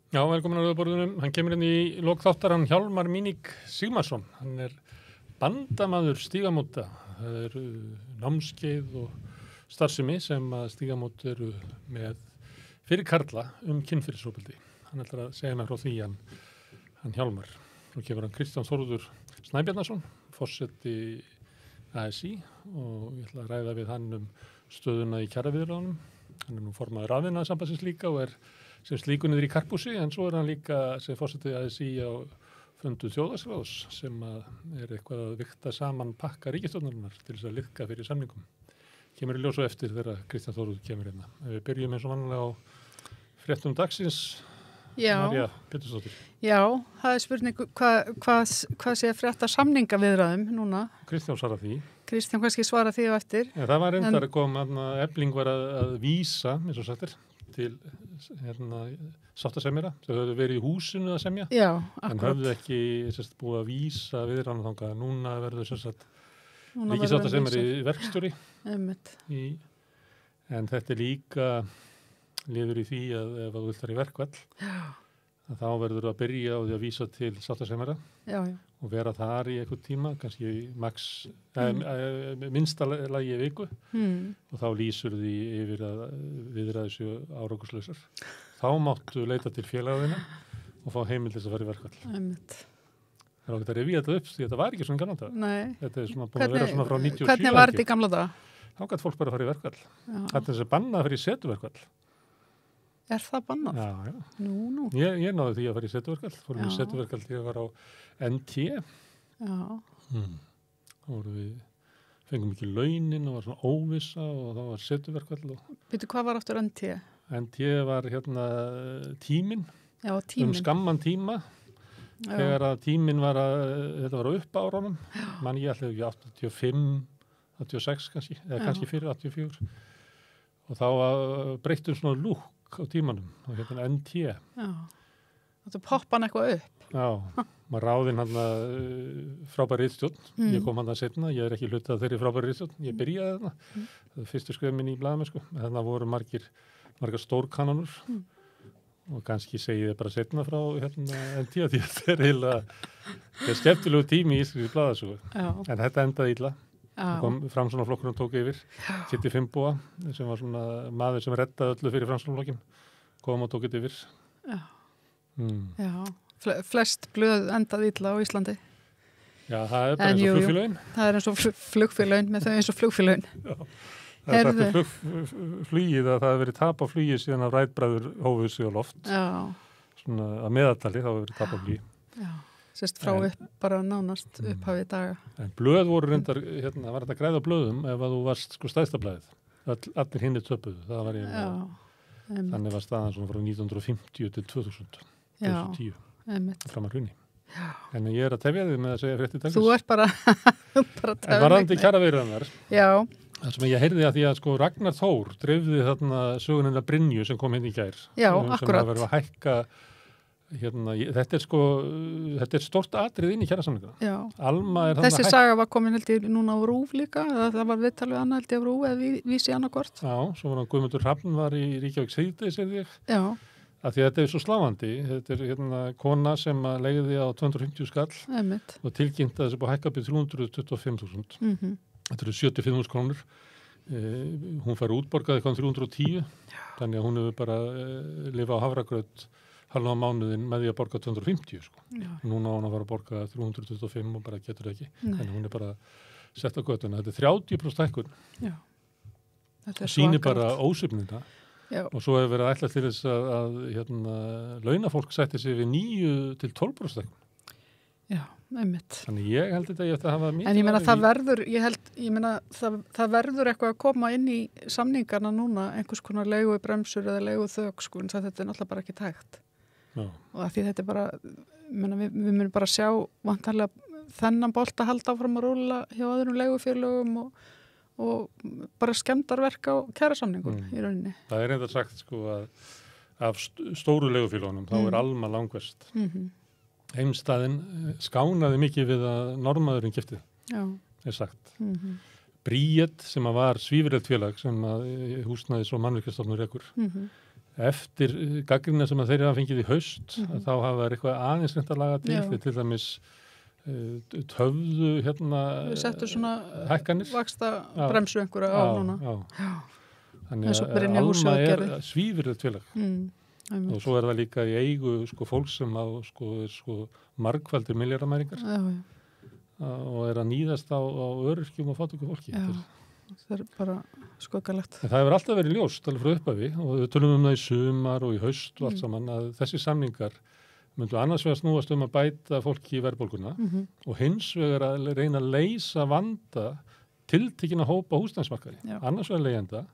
Já, velkomin á Rauðaborðunum. Hann kemur inn í lok þáttar, hann Hjálmar Míník Sigmarsson. Hann bandamaður Stígamóta. Það eru námskeið og starfsemi sem að Stígamót eru með fyrir karla kynferðisofbeldi. Hann ætlar að segja mér frá því hann Hjálmar. Nú kemur hann Kristján Þórður Snæbjarnarson, forseti ASÍ og ég ætla að ræða við hann stöðuna í kjaraviðræðunum. Hann nú formaður Rafiðnaðarsambandsins líka og sem slíkur niður í Karphúsi, en svo hann líka sem forseti ASÍ á fundu þjóðhagsráðs sem eitthvað að vigta saman pakka ríkisstjórnarinnar til þess að liðka fyrir samningum. Kemur í ljós og eftir þegar Kristján Þórður kemur hérna. Við byrjum eins og vanlega á fréttum dagsins. María Pétursdóttir. Já, það spurning hvað sé að frétta samningaviðræðum núna. Kristján svarar því. Kristján kannski svara því á eftir. Ja, það var reyndar að koma, Efling var að vísa, eins og sagtir, til sáttasemjara. Þau höfðu verið í húsinu að semja. Já, akkurat. En höfðu ekki búið að vísa viðræðum þangað. Núna verður ríkissáttasemjari verkstjóri. En þetta líka liður í því að ef þú vilt fara í verkvall, þá verður að byrja á því að vísa til sáttasemjara og vera þar í einhvern tíma, kannski minnsta lagi í viku og þá lýsur því yfir að viðræður séu árangurslausar. Þá máttu leita til félagina og fá heimild þess að fara í verkvall. Það er ágætt að rifja þetta upp, því þetta var ekki svona gamla daga. Nei. Þetta svona búin að vera svona frá 97. Hvernig var þetta í gamla daga? Þá gæti fólk bara að fara í verkvall. Þetta er þess að banna að fara í setuverkvall. Er það bannað? Já. Nú. Ég náði því að fara í setuverkvall. Fórum í setuverkvall því að var á NT. Já. Þá fengum ekki launin og var svona óvissa og þá var setuverkvall. Býtu, hvað var aftur NT? NT var tíminn. Já, tíminn. Skamman tíma. Þegar að tíminn þetta var upp árunum. Man ég ætlaði ekki 85, 86 kannski, eða kannski fyrir 84. Og þá breyttum svona lúk á tímanum, og NT. Já, þetta poppan eitthvað upp. Já, maður ráðinn frábæri ritstjórn. Ég kom seinna, ég ekki hlutað þeirri frábæri ritstjórn. Ég byrjaði þarna, fyrstu skref minn í blaðamennsku. Þarna voru margar stórkanonur og kannski segi ég bara seinna frá NT, því að þetta er skemmtilegu tími í íslenskri blaðasögu. En þetta endaði illa. Framsóknarflokkurinn tók yfir, Kitty Finnboga sem var svona maður sem reddaði öllu fyrir Framsóknarflokkin, kom og tók þetta yfir. Já, flest blöð endaði illa á Íslandi. Já, það er bara eins og flugfélögin. Það er eins og flugfélögin með þau eins og flugfélögin. Já, það er sagt flugið að það hefur verið tap á flugið síðan að Rætbræður hófuð sig á loft. Já. Svona að meðaltali þá hefur verið tap á flugið. Já. Sérst frá bara nánast upphafið daga. En blöð voru reyndar, var þetta græða blöðum ef að þú varst stærsta blæðið. Allir hinni töpuðu, það var þannig var staðan svona frá 1950 til 2000, 2010, fram að hruni. En ég að tefja þig með að segja frétti dagsins. Þú bara tefja þig. En varðandi kjaraviðræðurnar, það sem ég heyrði að því að Ragnar Þór dreifði þarna sögunina Brynju sem kom í gær. Já, akkurat. Sem að vera að hækka þetta er stórt atrið inn í kjarasamninguna. Já. Alma þessi saga var komin held ég núna á RÚV líka, það var viðtalið annað held ég á RÚV eða vísi annarkort. Já, svo var Guðmundur Hrafn var í Reykjavík síðdegis, segði ég. Já. Af því þetta er svo sláandi. Þetta er kona sem legði á 250 skall og tilkynnt að þessi búið hækka upp í 325.000. Þetta eru 75.000 krónur. Hún fær útborgað eitthvað 310, þannig að hún hefur bara lifað á hafragraut halva mánuðin með því að borga 250 sko. Núna á hún að fara að borga 325 og bara getur ekki. Þannig hún er bara sett á götuna. Þetta er 30% hækkun. Já. Þetta er sýnir bara ósöfnina. Og svo hefur verið að ætla til þess að launafólk sætti sig við 9-12% hækkun. Já, einmitt. Þannig ég held þetta ég eftir að hafa mikið. En ég meina það verður eitthvað að koma inn í samningarna núna, einhvers konar leigubremsur eða leiguþök, sko, en þetta er náttúrulega bara ekki tækt. Já. Og að því þetta er bara, við munum bara sjá vantarlega þennan bolta halda áfram að rúlla hjá öðrum leigufélögum og bara skemmdarverk á kjarasamningum í rauninni. Það er enda sagt sko að af stóru leigufélögunum þá er Alma langverst. Heimstaðinn skánaði mikið við að Norðmaðurinn keypti. Já. Er sagt. Bríet sem var svífurlegt félag sem að húsnæðis- og mannvirkjastofnun rekur. eftir gagnrýnina sem að þeir hafa fengið í haust, þá hafa þeir eitthvað aðeins reynt að laga til, til dæmis töfðu Við settum svona hækkanir. Vaksta bremsu einhverja á núna. Já. Þannig að Alma svífirlegt félag. Og svo það líka í eigu fólk sem er margfaldir milljarðamæringar og að nýðast á öryrkjum og fátæku fólki. Það er bara skuggalegt. En það hefur alltaf verið ljóst, alveg frá upphafi, og við tölum það í sumar og í haust og allt saman, að þessi samningar myndu annars vegar snúast að bæta fólki í verðbólguna og hins vegar að reyna að leysa vanda tiltekinna hópa húsnæðismarkaði. Annars vegar leigjenda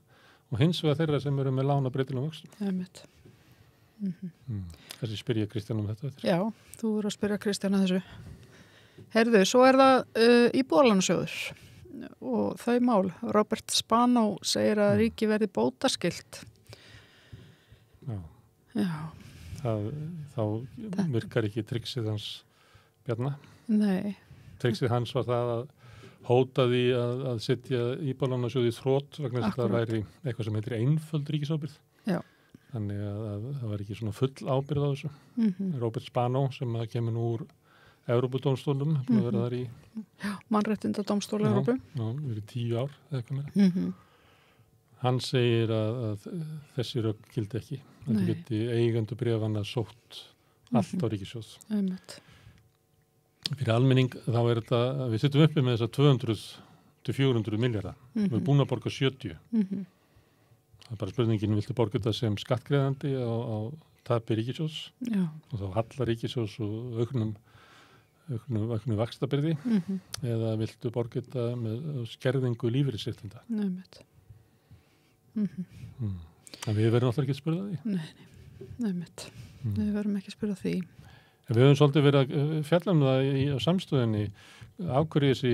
og hins vegar þeirra sem eru með lána breytilegum vöxtum. Þessi spyr ég Kristján þetta eftir. Já, þú eru að spyrja Kristján þessu. Herðu, svo það Íbúðalánasjóður og þau mál. Robert Spanó segir að ríki verði bótaskylt. Já. Þá virkar ekki triksið hans Bjarna. Nei. Triksið hans var það að hóta því að setja Íbúðalánasjóð í þrot vegna þess að það væri eitthvað sem heitir einföld ríkisábyrgð. Já. Þannig að það var ekki svona full ábyrgð á þessu. Robert Spanó sem kemur nú úr Evrópudómstólum, verið þar í Mannréttindadómstóli Evrópu. Já, verið 10 ár eða eitthvað meira. Hann segir að þessi rök gildi ekki. Þetta geti eigendur bréfanna sótt allt á ríkissjóð. Fyrir almenning þá þetta, við sittum uppi með þessa 200 til 400 milljarða. Við erum búin að borga 70. Það er bara spurningin, viltu borga þetta sem skattgreiðandi á tapi ríkissjóðs og þá hallar ríkissjóðs og auknu vaxtabyrði eða viltu borga þetta með skerðingu lífeyrisréttinda? En við verðum alltaf ekki að spyrja því? Nei, við verðum ekki að spyrja því. Við höfum svolítið verið að fjalla það á samstöðinni af hverju þessi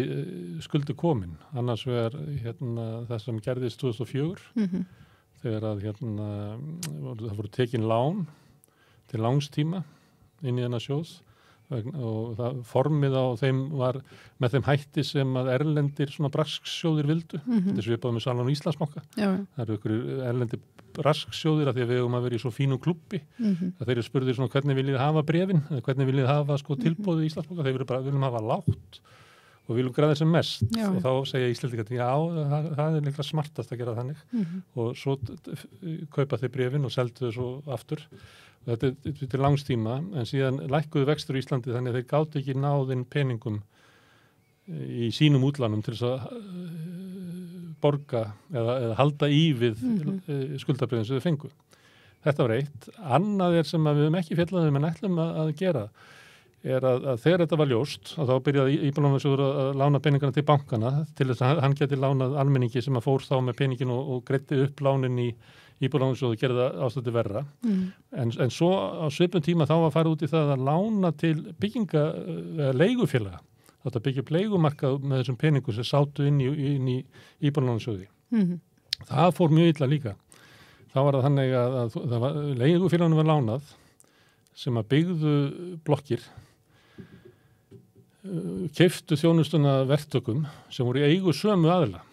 skuldi komin. Annars vegar það sem gerðist 2004 þegar að það voru tekin lán til langstíma inn í þennan sjóð og það formið á þeim var með þeim hætti sem að erlendir svona brasksjóðir vildu. Þetta er svipað með Salón Íslandsbanka. Það eru ykkur erlendir brasksjóðir að því að við höfum að vera í svo fínum klubbi að þeir eru spurðir svona hvernig viljið hafa bréfin eða hvernig viljið hafa tilboðið í Íslandsbanka. Þeir eru bara, viljum hafa lágt og viljum græða sem mest og þá segja Íslendingar, það er líka smartast að gera þannig og svo kaupa þeir bréfin og seldu þau svo aftur. Þetta er til langstíma en síðan lækkuðu vextur í Íslandi þannig að þeir gátu ekki náðinn peningum í sínum útlánum til þess að borga eða halda í við skuldabréfin sem þau fengu. Þetta var eitt. Annað sem við höfum ekki fjallað en ætlum að gera er að þegar þetta var ljóst að þá byrjaði Íbúðalánasjóður að lána peningana til bankana til þess að hann geti lánað almenningi sem að fór þá með peningin og greiddi upp lánin í Íbúðalánasjóður gerði það ástætti verra. En svo á svipum tíma þá var farið út í það að lána til bygginga leigufélaga. Þetta byggja upp leigumarkað með þessum peningum sem sátu inn í Íbúðalánasjóði. Það fór mjög illa líka. Þá var það þannig að leigufélaginu var lánað sem að byggðu blokkir keyptu þjónustuna verktökum sem voru í eigu sömu aðila.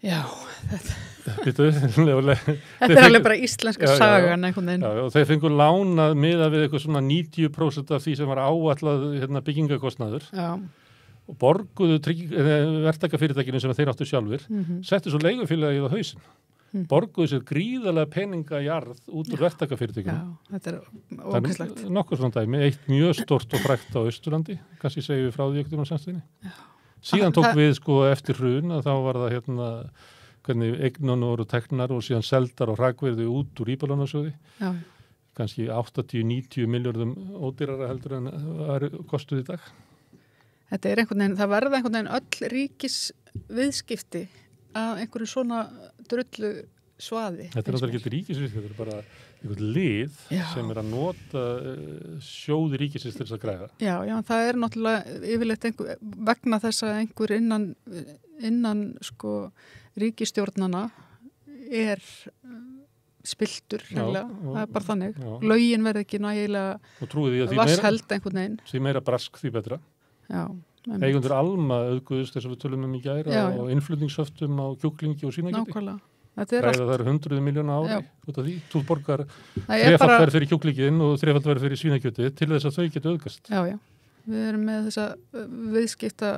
Já, þetta er alveg bara íslenska sagan einhvern veginn. Já, og þeir fengu lánað miðað við eitthvað svona 90% af því sem var áætlað byggingakostnaður. Já. Og borguðu verktakafyrirtækinu sem þeir áttu sjálfur, settu svo leigufélagið á hausinn. Borguðu sér gríðarlega peninga jarð út úr verktakafyrirtækinu. Já, þetta er ókvæslegt. Það er nokkuð svona dæmi, eitt mjög stort og frægt á Austurlandi, kannski segjum við frá því ekkert um samstöðinni. Síðan tók við eftir hrun að þá var það hvernig eignun voru teknar og síðan seldar og hrakverði út úr Íbúðalánasjóði. Já. Kannski 80-90 milljörðum ódýrara heldur en það kostuð í dag. Þetta er einhvern veginn, það verða einhvern veginn öll ríkis viðskipti að einhverju svona drullu svaði. Þetta er náttúrulega ekki ríkisviðskipti, þetta er bara einhvern lið sem er að nota sjóði ríkisins til þess að græða. Já, það er náttúrulega yfirleitt vegna þess að einhver innan ríkisstjórnana er spiltur, það er bara þannig. Lögin verði ekki nægilega vassheld einhvern veginn. Því meira brask, því betra. Já. Eigendur Alma auðguðust þess að við tölum í gær og innflutningshöftum á kjúklingi og svínakjöti. Nákvæmlega. Ræða það 100 miljóna ári Já. út af því. Þú borgar Það er þrefalt verð fyrir kjúklingin og þrefalt verð fyrir svínakjötið til þess að þau geta auðgast. Já. Við erum með þessa viðskipta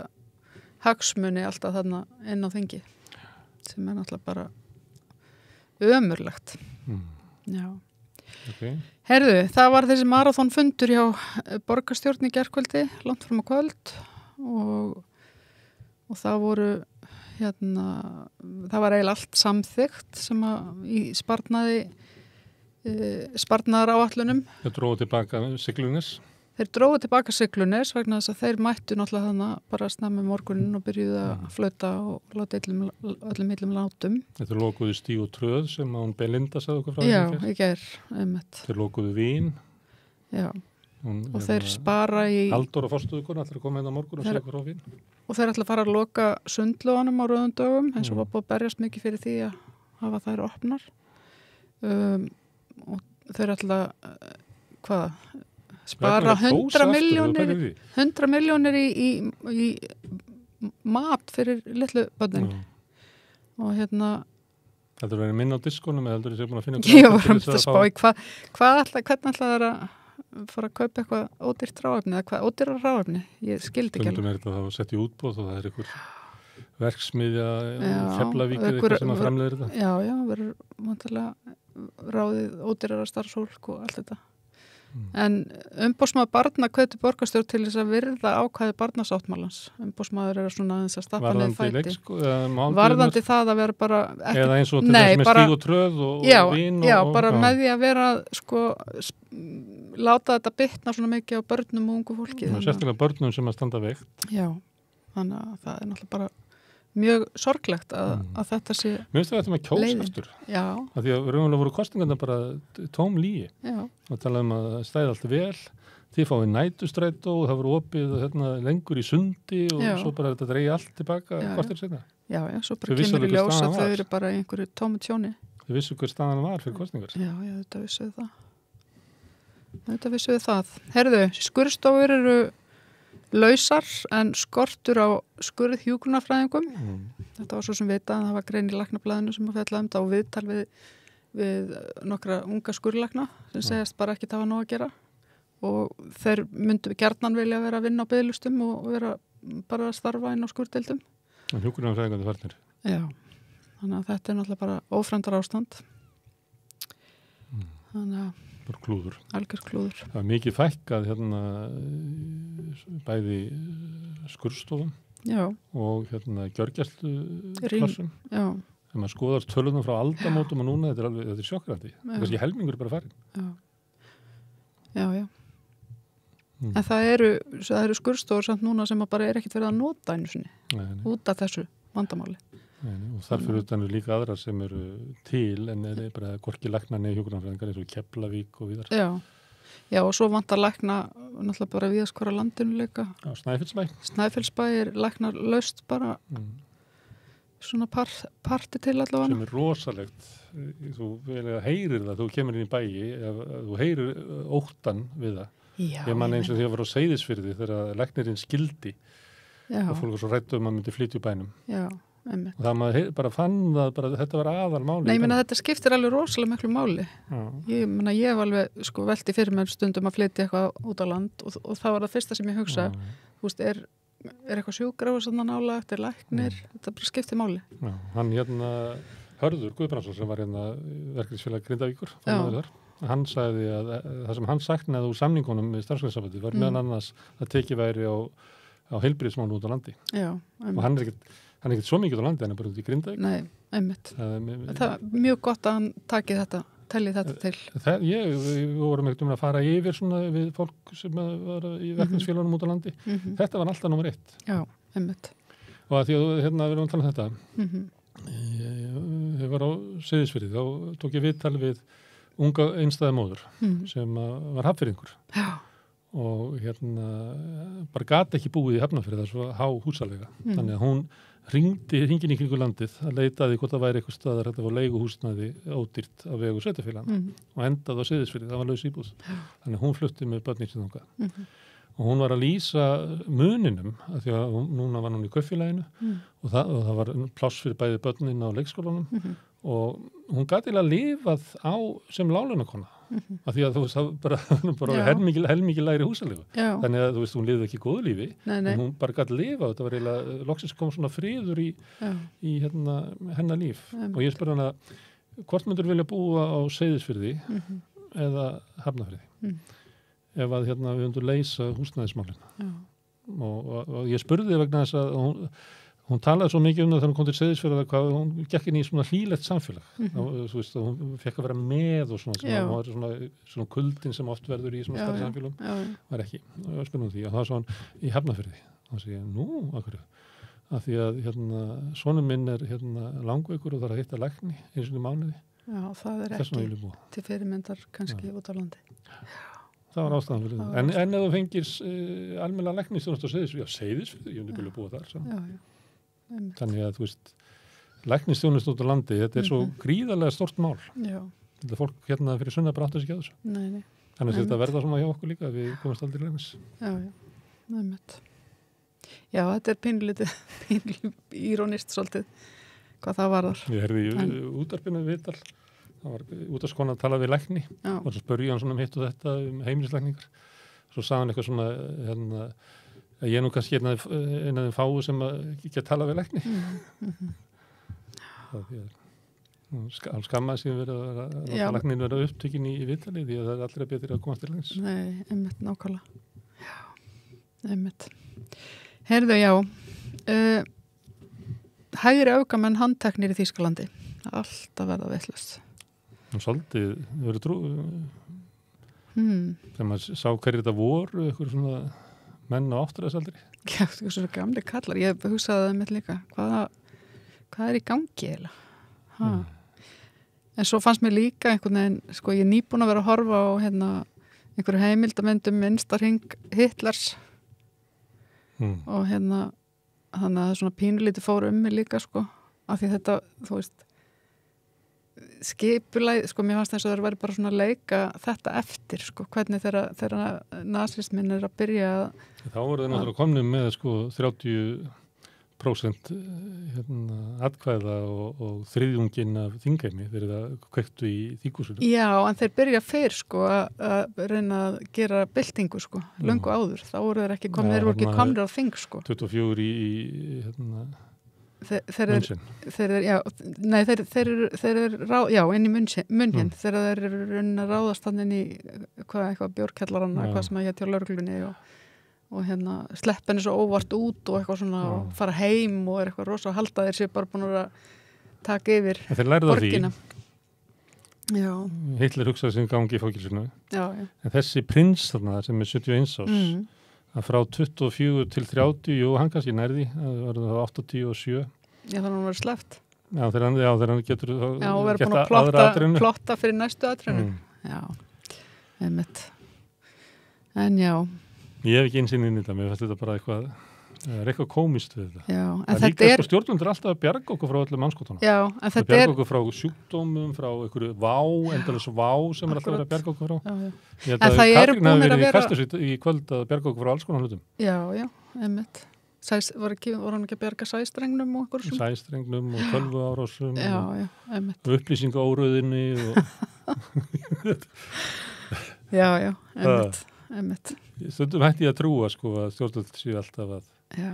hagsmuni alltaf þarna inn á þingi sem er náttúrulega bara ömurlegt. Já. Okay. Herðu, það var þessi marathonfundur hjá borgarstjórn í gærkvöldi, langt fram á kvöld og það voru það var eiginlega allt samþykkt sem að í sparnaðar áætlunum. Þeir dróðu tilbaka Siglunes. Þeir dróðu tilbaka Siglunes vegna þess að þeir mættu náttúrulega þannig bara snemma morgunin og byrjuðu að flauta og láta öllum illum látum. Þeir lokuðu Stíg og Tröð sem hún Belinda sagði okkur frá. Já, í gær, einmitt. Þeir lokuðu Vín. Já, og þeir spara í... Halldóra Fostuðukon ætlar að koma inn á morgun og segja okkur á Vín. Og þeir ætla að fara að loka sundlóðanum á rauðum dögum, eins og var búið að berjast mikið fyrir því að hafa þær opnar. Og þeir ætla spara 100 milljónir í mat fyrir litlu börnin. Og Þetta verður minna á diskonum eða heldur þið búin að finna ég var að spá í hvernig ætla þeir að fara að kaupa eitthvað ódýrt ráefni eða hvað ódýrar ráefni, ég skildi ekki alveg. Stundum er þetta að setja í útboð og það er einhver verksmiðja Keflavík eða eitthvað sem að framleiðir þetta. Já, verður vantarlega ráðið ódýrara starfsfólk og allt þetta. En umboðsmaður barna hvetur borgarstjórn til þess að virða ákvæði barnasáttmálans. Umboðsmaður er svona aðeins að stappa neð fæti. Varðandi það að vera bara ekki, eða eins og til þess með Stíg og Tröð og Vín Já, bara með því að vera láta þetta bitna svona mikið á börnum og ungu fólki. Sérstaklega börnum sem að standa veikt. Já, þannig að það er náttúrulega bara mjög sorglegt að þetta sé leiðin. Mér finnst það að kjósa aftur. Já. Af því að raunverulega voru kosningarna bara tóm lygi. Já. Og tala að stæði allt vel, þið fáið nætustrætó og það voru opið lengur í Sundi og svo bara þetta dreigi allt tilbaka kvartir seinna. Já, svo bara kemur í ljós að þau eru bara í einhverju tómu tjóni. Þau vissu hver staðan var fyrir kosningar. Já, þetta vissuðu það. Þetta vissuðu það. Herðu, skurðstofur eru lausar en skortur á skurðhjúkrunarfræðingum. Þetta var svo sem vitað að það var grein í læknablaðinu sem að fjalla þetta og viðtal við nokkra unga skurðlækna sem segjast bara ekki hafa nóg að gera og þeir myndu gjarnan vilja vera að vinna á biðlustum og vera bara að starfa inn á skurðdeildum. En hjúkrunarfræðingandi farnir. Já, þannig að þetta er náttúrulega bara ófremdar ástand. Þannig að bara klúður. Algjör klúður. Það var mikið fækkað bæði skurðstofum og gjörgæsluklassum. Já. Þegar maður skoðar tölunum frá aldamótum og núna, þetta er sjokkrandi. Þessi helmingur er bara farin. Já. En það eru skurðstofur samt núna sem bara er ekkert verið að nota einu sinni út af þessu vandamáli. Og þarfur utan eru líka aðrar sem eru til en er bara hvorki lækna nei hjúkrunarfræðingar eins og Keflavík og víðar. Já, og svo vantar lækna náttúrulega bara víðast hvora landinu líka. Já, Snæfellsbæ. Snæfellsbæ er læknar laust bara svona parti til allavega. Sem er rosalegt. Þú heyrir það, þú kemur inn í bæi, þú heyrir óttan við það. Já. Ég man eins og því að vera á Seyðisfirði þegar læknirinn skildi og fólk var svo hræddu að maður myndi flytja úr bænum. Já. Og það maður bara fann það, þetta var aðal máli. Nei, ég meina þetta skiptir alveg rosalega miklu máli. Ég hef alveg velti fyrir mér stundum að flytja eitthvað út á land og það var það fyrsta sem ég hugsa. Þú veist, er eitthvað sjúkrahús þarna nálægt, er læknir, þetta bara skiptir máli. Já, hann Hörður Guðbrandsson sem var verkefnisfélag Grindavíkur, hann sagði að það sem hann saknaði úr samningunum með starfsgreiðsambandi var meðan annars að tekið væri á heilbrigðismál út á landi. Já, og hann er ekkert svo mikið á landi, hann er bara út í Grindavík. Nei, einmitt. Það er mjög gott að hann taki þetta, telli þetta til. Við vorum ekkert að fara yfir svona við fólk sem var í verkefnisfélagunum út á landi. Þetta var alltaf númer 1. Já, einmitt. Og að því að við erum að tala um þetta. Ég var á Seyðisfirði, þá tók ég viðtal við unga einstæða móður sem var hafnfirðingur. Já. Og bara gat ekki búið í Hafnarfirði, það er svo há húsalega. Þannig að hún hringin í kringu landið að leitaði hvort það væri eitthvað staðar þetta var leiguhúsnæði ódýrt af vegu sveitarfélaganna og endaði á Seyðisfirði, það var laus íbúð. Þannig að hún flutti með börnin sem þangað. Og hún var að lýsa muninum, af því að núna var hún í kaupfélaginu og það var pláss fyrir bæði börnin á leikskólanum og hún gæti að lifað á sem láglaunakona af því að þú veist, það bara helmikið lægri húsalegu. Þannig að þú veist, hún lifði ekki góðu lífi, en hún bara gæti að lifa. Þetta var eiginlega, loksins kom svona friður í hennar líf. Og ég spurði hana, hvort myndur vilja búa á Seyðisfirði eða Hafnarfirði? Ef að við myndum leysa húsnæðismálina. Og ég spurði vegna þess að hún talaði svo mikið það þegar hún kom til Seyðisfirði hvað hún gekk inn í svona hlýlegt samfélag. Þú veist, hún fekk að vera með og svona kuldin sem oft verður í svona starri samfélagum var ekki. Og ég spurði því og það var svona í Hafnarfirði. Og það segi ég, af hverju? Af því að sonur minn er langveikur og þarf að hitta lækni eins og í mánuði. Já, það er ekki til fyrirmyndar kannski út á landi. Það var ástæðan fyrir það. En ef þú fengir almennilega læknisþjónustu á Seyðisfirði, ég myndi vilja búa þar. Þannig að þú veist, læknisþjónustu út á landi, þetta er svo gríðarlega stórt mál. Þetta er fólk fyrir sunna bara áttu sig að þessu. Þannig að þetta verða svona hjá okkur líka, við komumst aldrei læknis. Já, þetta er pínlítið írónist svolítið, hvað það varðar. Ég herði í útvarpinu viðtal, það var útvarpskona að tala við lækni og svo spurði hann svona hitt og þetta heimilislækningar. Svo sagði hann eitthvað svona, að ég nú kannski einn af þeim fáu sem ekki að tala við lækni. Hann skammaði síðan verið að læknin vera upptökin í viðtali því að það er allra betur að komast til læknis. Nei, einmitt, nákvæmlega. Já, einmitt. Heyrðu, já. Hægri öfgamenn handteknir í Þýskalandi. Alltaf verða vitlaust. Svolítið, verið trú. Þegar maður sá hverju þetta voru, eitthvað svona menn á áttræðisaldri. Já, það er svona gamli kallar. Ég hugsaði það með líka. Hvað er í gangi eiginlega? En svo fannst mér líka einhvern veginn, sko, ég er nýbúin að vera að horfa á einhverju heimildamöndum Instarhing Hitlers og þannig að það svona pínulítið fór mig líka, sko, af því þetta, þú veist, skipulæð, sko, mér fannst þess að það væri bara svona að leika þetta eftir, sko, hvernig þegar nasismin er að byrja þá voru þeir náttúrulega komnir með, sko, 30% atkvæða og þriðjungin af þingheimi þegar það kveiktu í þinghúsinu. Já, en þeir byrja fyrr, sko, að reyna að gera byltingu, sko, löngu áður. Þá voru þeir ekki komnir, þeir voru ekki komnir á þing, sko. 24 í inn í München þegar þeir eru að ráðast hann inn í eitthvað bjórkellaranna, hvað sem að hétt hjá lögreglunni og sleppa henni svo óvart út og eitthvað svona og fara heim og er eitthvað rosa halda þeir sér bara búin að taka yfir borgina. Hitler hugsaði sem gangi í fangelsinu en þessi prins þarna sem er 71 árs að frá 24 til 30, jú, hann kannski nærði, það var það 87. Já, þannig að hann var sleppt. Já, þegar hann getur og verið búin að plotta fyrir næstu atrinu. Já, einmitt. En já. Ég hef ekki einsinn inn í þetta, mér finnst þetta bara eitthvað, það er eitthvað komist við þetta. Já, en þetta er... Stjórnundur alltaf að bjarga okkur frá öllum mannskotana. Já, en þetta er... Bjarga okkur frá sjúkdómum, frá einhverju endalaus vá sem er alltaf verið að bjarga okkur frá. Já. En það eru búinir að vera... Kastus í kvöld að bjarga okkur frá alls konar hlutum. Já, einmitt. Voru hann ekki að bjarga sæstrengnum og okkur sem? Sæstrengnum og tölvuárásum og upplýsingaóruðinni og... Já, einmitt. Stundum hætti ég að trúa, sko, að stjórnvöld séu alltaf að... Já.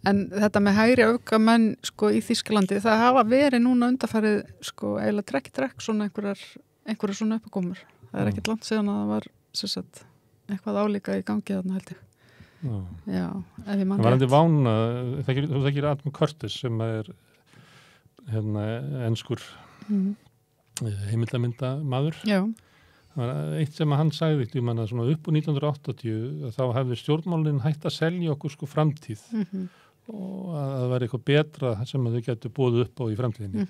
En þetta með hægri öfgamenn, sko, í Þýskalandi, það hafa verið núna undanfarið, sko, eiginlega trekk svona einhverjar svona uppkomur. Það er ekkert langt síðan að það var, sagt, eitthvað álíka í gangi þarna, held ég. Já, ef ég mann rétt. Það var endur vána, þú þekkir Adam Curtis sem er enskur heimildamynda maður. Já. Það var eitt sem hann sagði svona upp úr 1980 þá hefði stjórnmálinn hægt að selja okkur, sko, framtíð og að það væri eitthvað betra sem þau getur boðið upp á í framtíðinni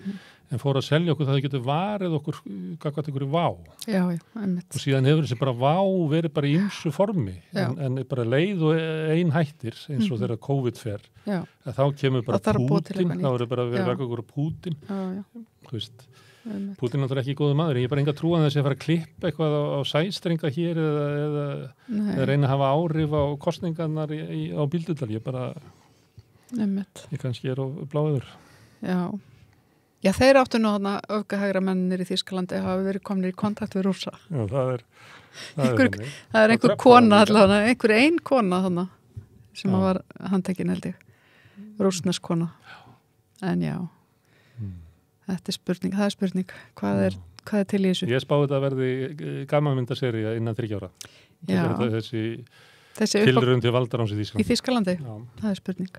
en fór að selja okkur það þau getur varið okkur gagnvart einhverju vá. Já, einmitt. Og síðan hefur þessi bara vá verið bara í ýmsu formi en bara leið og ein hættir eins og þegar COVID fer þá kemur bara Pútín, þá er bara verið verka okkur á Pútín. Þú veist, Pútín er náttúrulega ekki góður maður, ég er bara enga trúan þessi að fara að klippa eitthvað á sæstrenga hér eða reyna að hafa áhrif á kosningarnar á Bíldudal, ég kannski er á bláður. Já, Já, þeir áttu nú þarna öfgahægra mennir í Þýskalandi hafa verið komnir í kontakt við Rússa. Já, það er einhver kona allavega, einhver ein kona þarna sem var handtekin held ég. Rússnesk kona. En já, þetta er spurning, það er spurning. Hvað er til í þessu? Ég spáði þetta að verði gamanmyndasería innan 3 ára. Já. Þessi tilraun til valdaráns í Þýskalandi. Í Þýskalandi? Já. Það er spurning.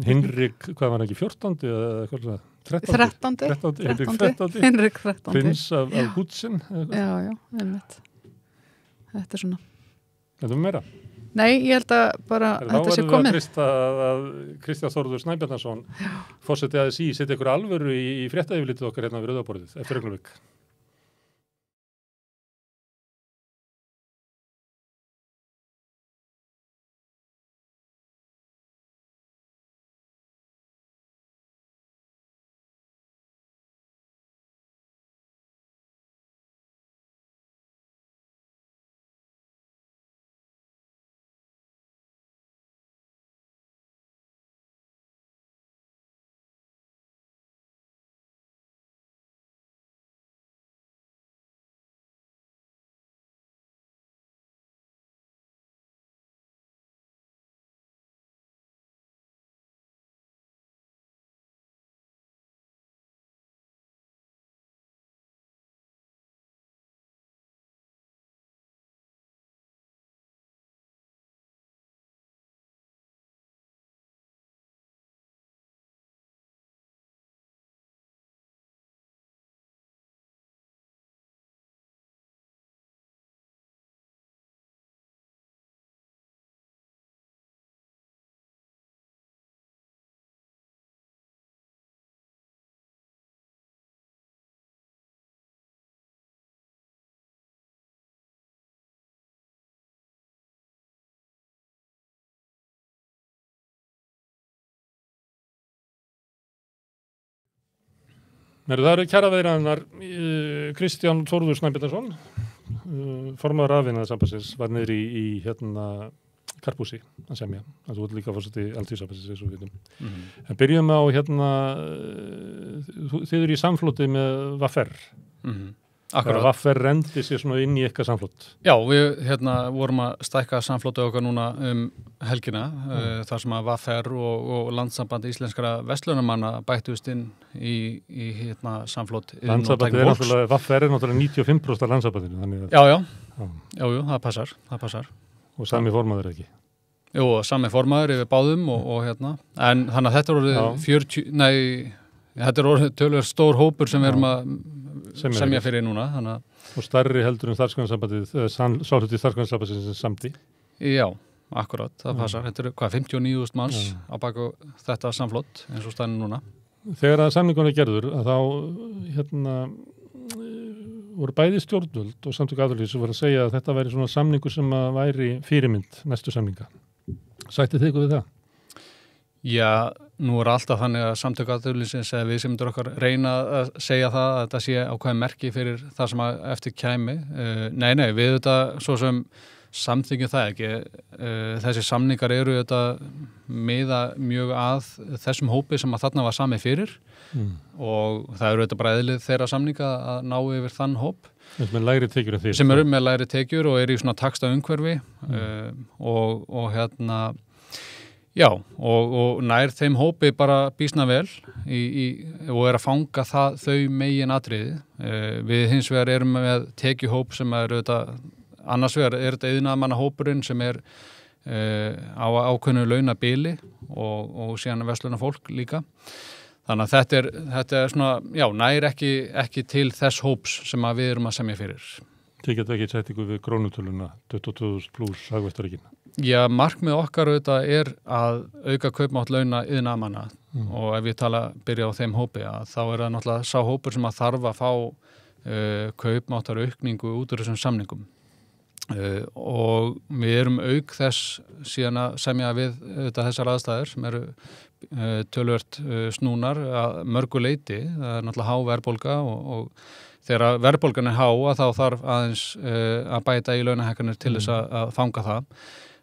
Hinrik, hvað var hann ekki, 14. eða eitthvað svona? 13. Hinrik 13. Prins af Hútsin. Já, einmitt. Þetta er svona. Þetta er meira? Nei, ég held að bara þetta sé komið. Þá verður að Kristján Þórður Snæbjarnarson forseti ASÍ setja ykkur alvöru í fréttayfirlitið okkar hérna við Rauðaborðið eftir augnablik. Það eru kjaraviðræðurnar. Kristján Þórður Snæbjarnarson, formaður Rafiðnaðarsambandsins, var niður í Karphúsi að semja. Þú ert líka forseti Alþýðusambandsins eins og við vitum. En byrjum á þið eru í samfloti með VFR. Akkurat. VFR rendi sér svona inn í eitthvað samflot. Já, við vorum að stækka samfloti okkar núna helgina, þar sem að VFR og Landssamband íslenskra verslunarmanna bættust inn í samflot. Landssambandið VFR er náttúrulega 95% af Landssambandinu. Já, það passar. Og sami formaður ekki? Jú, sami formaður yfir báðum og en þannig að þetta er orðið þetta er orðið töluvert stór hópur sem við erum að semja fyrir núna. Og stærri heldur Starfsgreinasambandið, sáhluti Starfsgreinasambandið sem samdi? Já, akkurat, það passar. Þetta eru 59.000 manns á baku þetta samflott eins og stærni núna. Þegar að samningunni gerður, að þá voru bæði stjórnvöld og samtök atvinnulífs sem voru að segja að þetta væri svona samningur sem að væri fyrirmynd næstu samninga. Sættið þið ykkur við það? Já, nú er alltaf þannig að samtök atvinnulífsins eða við sem myndur okkar reyna að segja það að þetta sé ákveðin merki fyrir það sem að eftir kæmi. Nei, við þetta svo sem samþykjum það ekki. Þessi samningar eru þetta miða mjög að þessum hópi sem að þarna var samið fyrir og það eru þetta bara eðlið þeirra samninga að ná yfir þann hóp. Með lægri tekjur en því? Sem eru með lægri tekjur og eru í svona taxta umhverfi Já, og nær þeim hópi bara býsna vel og er að fanga þau megin atriði. Við hins vegar erum með tekjuhóp sem er auðvitað, annars vegar er þetta iðnaðarmanna hópurinn sem er á ákveðnu launabili og síðan verslunarfólk fólk líka. Þannig að þetta er svona, já, nær ekki til þess hóps sem að við erum að semja fyrir. Þið getur ekki sett ykkur við krónutöluna 22.000 pluss hagvæstaríkina? Já, markmið okkar auðvitað er að auka kaupmátt launa iðnaðarmanna og ef ég byrja á þeim hópi þá er það náttúrulega sá hópur sem að þarf að fá kaupmáttar aukningu út úr þessum samningum og við erum auk þess síðan að semja við auðvitað þessar aðstæður sem eru töluvert snúnar að mörgu leyti. Það er náttúrulega há verðbólga og þegar verðbólgan er há þá þarf aðeins að bæta í launahækkanir til þess að fanga það.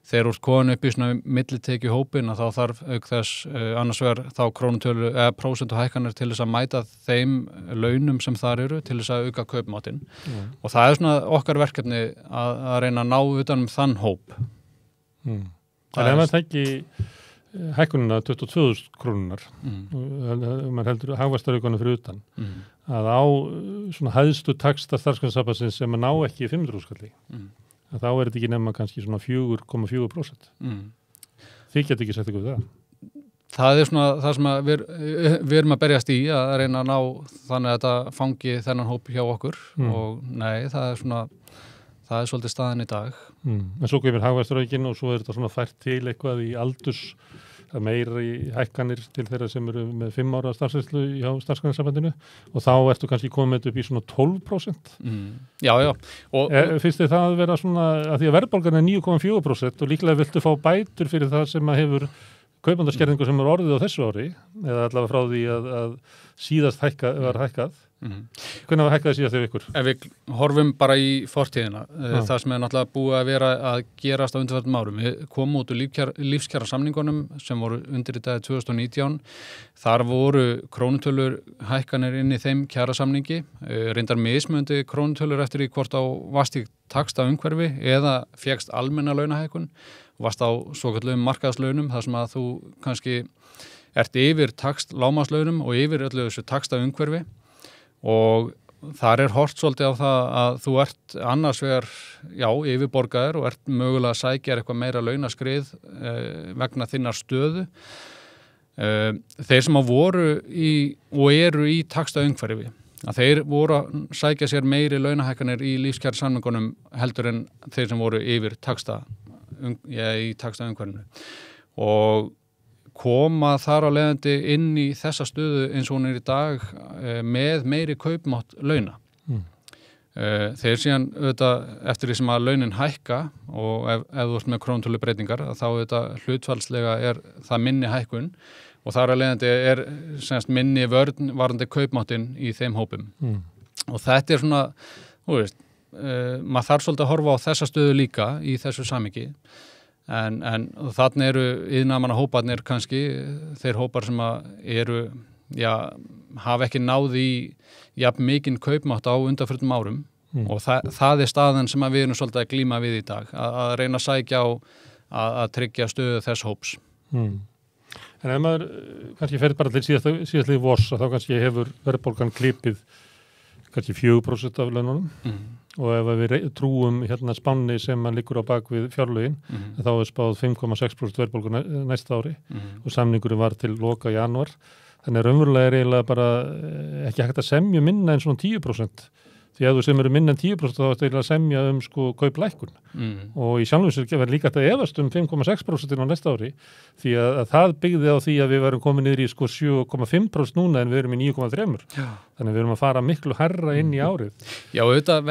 þegar úr komin upp í svona millitekju hópin að þá þarf auk þess annars vegar þá krónutölu eða prósentu hækkanir til þess að mæta þeim launum sem þar eru til þess að auka kaupmáttinn og það er svona okkar verkefni að reyna að ná utan þann hóp. Þannig að maður tæki hækkunina 22.000 krónunar maður heldur hagvaxtaraukanum fyrir utan að á svona hæðstu taxta starfsgreinasambandsins sem að ná ekki 500.000 kalli að þá er þetta ekki nema kannski svona 4,4%. Þið getur ekki sett ykkur við það. Það er svona það sem að við erum að berjast í að reyna að ná þannig að þetta fangi þennan hóp hjá okkur og nei, það er svolítið staðan í dag. En svo kemur hagvaxtaraukin og svo er þetta svona fært til eitthvað í aldurs meira í hækkanir til þeirra sem eru með 5 ára starfsreynslu hjá starfsgreinasambandinu og þá ertu kannski komið upp í svona 12%. Já. Finnst þið það að vera svona, að því að verðbólgan er 9,4% og líklega viltu fá bætur fyrir það sem að hefur kaupmáttaskerðingu sem er orðið á þessu ári eða allavega frá því að síðast var hækkað. Hvernig var hækkaði síðast yfir ykkur? Ef við horfum bara í fortíðina, það sem er náttúrulega búið að vera að gerast á undanförnum árum. Við komum út úr lífskjara samningunum sem voru undirritaðir 2019. Þar voru krónutölur hækkanir inn í þeim kjarasamningi, reyndar mismunandi krónutölur eftir í hvort á varst í taxta umhverfi eða fékkst almenna launahækkun, varst á svokallum markaðslaunum, þar sem að þú kannski ert yfir lágmarkslaunum og yfir öllu þessu taxta umhverfi. Og þar er hort svolítið á það að þú ert annars vegar, yfirborgaður og ert mögulega að sækja eitthvað meira launaskrið vegna þinnar stöðu. Þeir sem að voru og eru í taxta umhverfi, að þeir voru að sækja sér meiri launahækkanir í lífskjarasamningunum heldur en þeir sem voru yfir í taxta umhverfinu. Og koma þar á leiðandi inn í þessa stöðu eins og hún er í dag með meiri kaupmátt launa. Þeir síðan auðvitað eftir því sem að launin hækka og ef þú ert með krónutölu breytingar þá auðvitað hlutfallslega er það minni hækkun og þar á leiðandi er minni varðandi kaupmáttinn í þeim hópum. Og þetta er svona, maður þarf svolítið að horfa á þessa stöðu líka í þessu samhengi. En þarna eru iðnaðarmanna hóparnir kannski, þeir hópar sem eru, hafa ekki náð í jafn mikinn kaupmátt á undanförnum árum og það er staðan sem við erum svolítið að glíma við í dag, að reyna að sækja á að tryggja stöðu þess hóps. En ef maður kannski fer bara til síðastlið vors þá kannski hefur verðbólgan klipið kannski 4% af laununum og ef við trúum spánni sem mann liggur á bak við fjárlögin þá er spáð 5,6% verðbólgu næsta ári og samningurinn var til loka janúar. Þannig að raunverulega er eiginlega bara ekki hægt að semja minna en svona 10%. Því að þú sem eru minna en 10% þá er þetta að semja kauplækkun. Og í sjálfum sér verður líka að efast 5,6% á næsta ári því að það byggði á því að við varum komin niður í 7,5% núna en við erum í 9,3%. Þannig að við erum að fara miklu hærra inn í árið. Já, þetta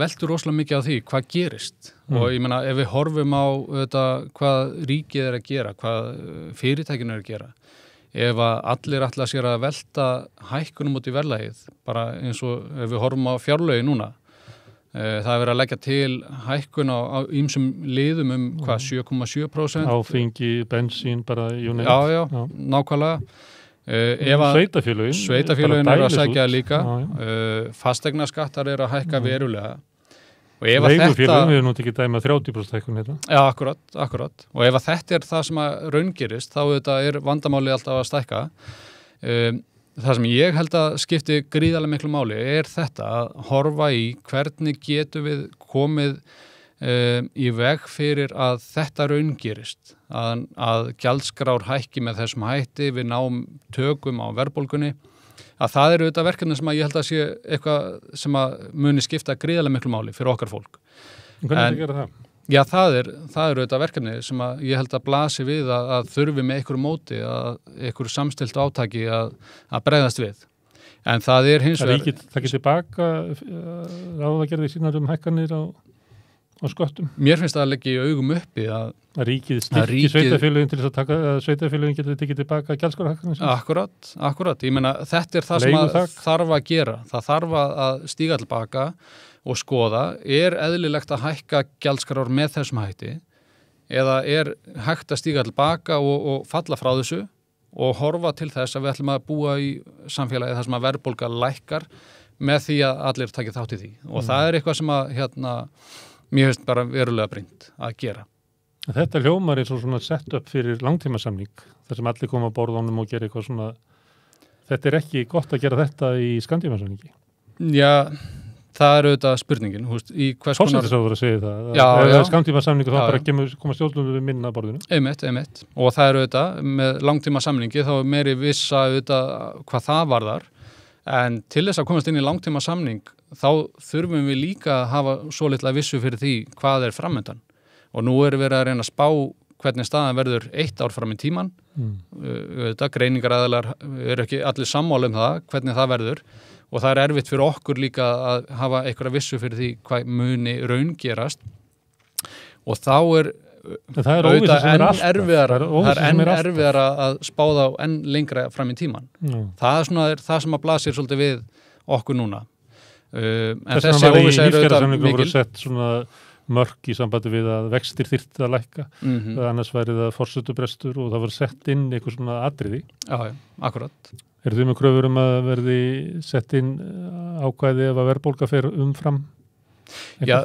veltur rosalega mikið á því hvað gerist. Og ég meina ef við horfum á hvað ríkið er að gera, hvað fyrirtækin er að gera. Ef að allir ætla sér að velta hækkunum út í verðlagið, bara eins og ef við horfum á fjárlögi núna, það er verið að leggja til hækkun á ýmsum liðum 7,7%. Áfengi, bensín, bara unit. Já, nákvæmlega. Sveitafélögin eru að sækja líka, fasteignaskattar eru að hækka verulega. Leigufélögin, við erum nú ekki dæma 30% hækkun hérna. Já, akkurat. Og ef þetta er það sem að raungerist, þá er vandamáli alltaf að stækka. Það sem ég held að skipti gríðarlega miklu máli er þetta að horfa í hvernig getum við komið í veg fyrir að þetta raungerist. Að gjaldskrár hækki með þessum hætti, við náum tökum á verðbólgunni. Að það eru auðvitað verkefni sem að ég held að sé eitthvað sem að muni skipta gríðarlega miklu máli fyrir okkar fólk. Hvernig er þetta að gera það? Já, það eru auðvitað verkefni sem að ég held að blasi við að þurfi með einhverju móti, einhverju samstiltu átaki að bregðast við. En það er hins vegar... Það ekki tilbaka ráðagerði sínar hækkanir á sköttum? Mér finnst það að leggja í augum uppi að ríkið styrki sveitafélögin til þess að sveitafélögin getur tekið tilbaka gjaldskrárhækkanir. Akkurat. Ég meina, þetta er það sem að þarf að gera. Það þarf að stíga tilbaka og skoða, er eðlilegt að hækka gjaldskrár með þessum hætti eða er hægt að stíga tilbaka og falla frá þessu og horfa til þess að við ætlum að búa í samfélagi þar sem að verðbólga lækkar með því að allir takja þátt í því og það er eitthvað sem að mér finnst bara verulega brýnt að gera. Þetta hljómar eins og svona sett upp fyrir langtímasamning þar sem allir koma á borðunum og gera eitthvað svona. Þetta er ekki gott að gera þetta í skammtímasamningi. Já, það er auðvitað spurningin, í hvers konar... Forsætisráðherra að segja það. Já. Skammtímasamningu þá bara koma stjórnum við minna að borðinu. Einmitt. Og það er auðvitað, með langtímasamningi þá er meiri vissa auðvitað hvað það varðar. En til þess að komast inn í langtímasamning þá þurfum við líka að hafa svo litla vissu fyrir því hvað er framöndan. Og nú erum við að reyna að spá hvernig staðan verður 1 ár fram í tíman. Greiningaraðilar eru ekki allir sammála það, hvernig það verður. Og það er erfitt fyrir okkur líka að hafa einhverja vissu fyrir því hvað muni raungerast. Og þá er enn erfiðara að spáða á enn lengra fram í tíman. Það er það sem að blasir svolítið við okkur núna. En þessi óvissa er auðvitað mikil. Sett svona mörk í sambandi við að vextir þyrfti að lækka, annars væri það forsöldubrestur og það var sett inn eitthvað svona atriði. Já, akkurat. Eru þið með kröfur að verði sett inn ákvæði ef að verðbólga fer umfram? Já,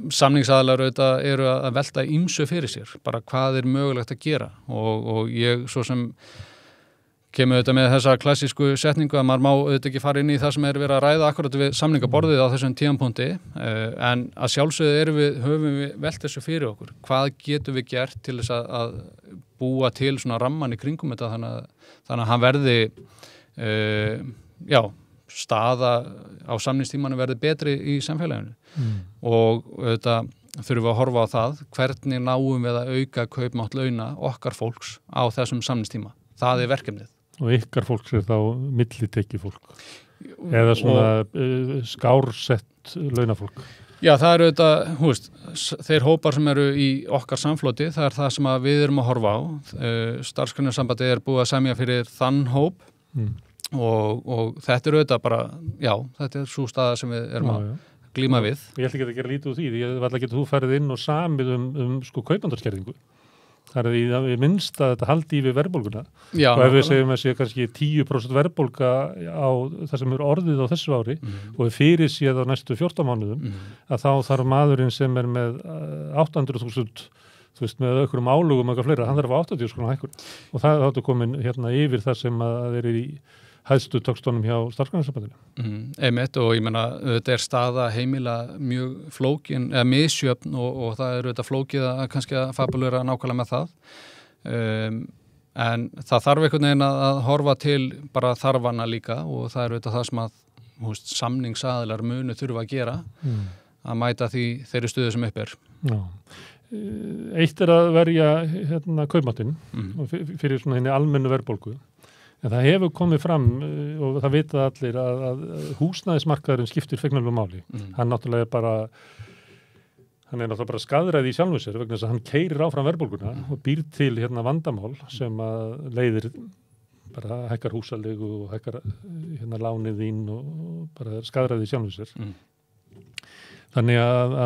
samningsaðilar auðvitað eru að velta ýmsu fyrir sér, bara hvað er mögulegt að gera og ég svo sem kemur auðvitað með þessa klassísku setningu að maður má auðvitað ekki fara inn í það sem er verið að ræða akkurat við samningaborðið á þessum tímapunkti en að sjálfsögðu höfum við velt þessu fyrir okkur. Hvað getum við gert til þess að búa til svona ramman í kringum þetta þannig að hann verði staða á samningstímanu verði betri í samfélaginu og auðvitað þurfum við að horfa á það hvernig náum við að auka kaupmátt launa okkar fólks á þessum samningstíma. Það er verkefnið. Og ykkar fólks er þá millitekjufólk eða svona skársett launafólk. Já, það eru auðvitað, þeir hópar sem eru í okkar samfloti, það er það sem við erum að horfa á. Starfsgreinasambandið er búið að semja fyrir þann hóp og þetta er auðvitað bara, þetta er svo staða sem við erum að glíma við. Ég ætla ekki að gera lítið úr því, ég ætla ekki að þú farið inn og samið um kaupandarskerðingu. Það er í minnst að þetta haldi í við verðbólguna og ef við segjum að sé kannski 10% verðbólga á það sem er orðið á þessu ári og við fyrir séð á næstu 14 mánuðum að þá þarf maðurinn sem er með 800.000 með einhverjum álugum eitthvað fleira, hann þarf á 80.000 hækkun og það áttu komin yfir það sem að er í hæðstu tökstónum hjá Starfsgreinasambandinu. Einmitt og ég meina þetta er staða heimila mjög flókin eða misjöfn og það er auðvitað flókið að kannski að fabulera nákvæmlega með það en það þarf einhvern veginn að horfa til bara þarfana líka og það er auðvitað það sem að samningsaðilar munu þurfa að gera að mæta þeirri stöðu sem upp er. Já. Eitt er að verja kaupmáttinn fyrir svona henni almennu verðbólgu. En það hefur komið fram og það vita allir að húsnæðismarkaðurinn skiptir fegnulegu máli. Hann er náttúrulega bara skaðræði í sjálfu sér vegna þess að hann keyrir áfram verðbólguna og býr til vandamál sem að leiðir bara hækkar húsaleigu og hækkar lánið þín og bara skaðræði í sjálfu sér. Þannig að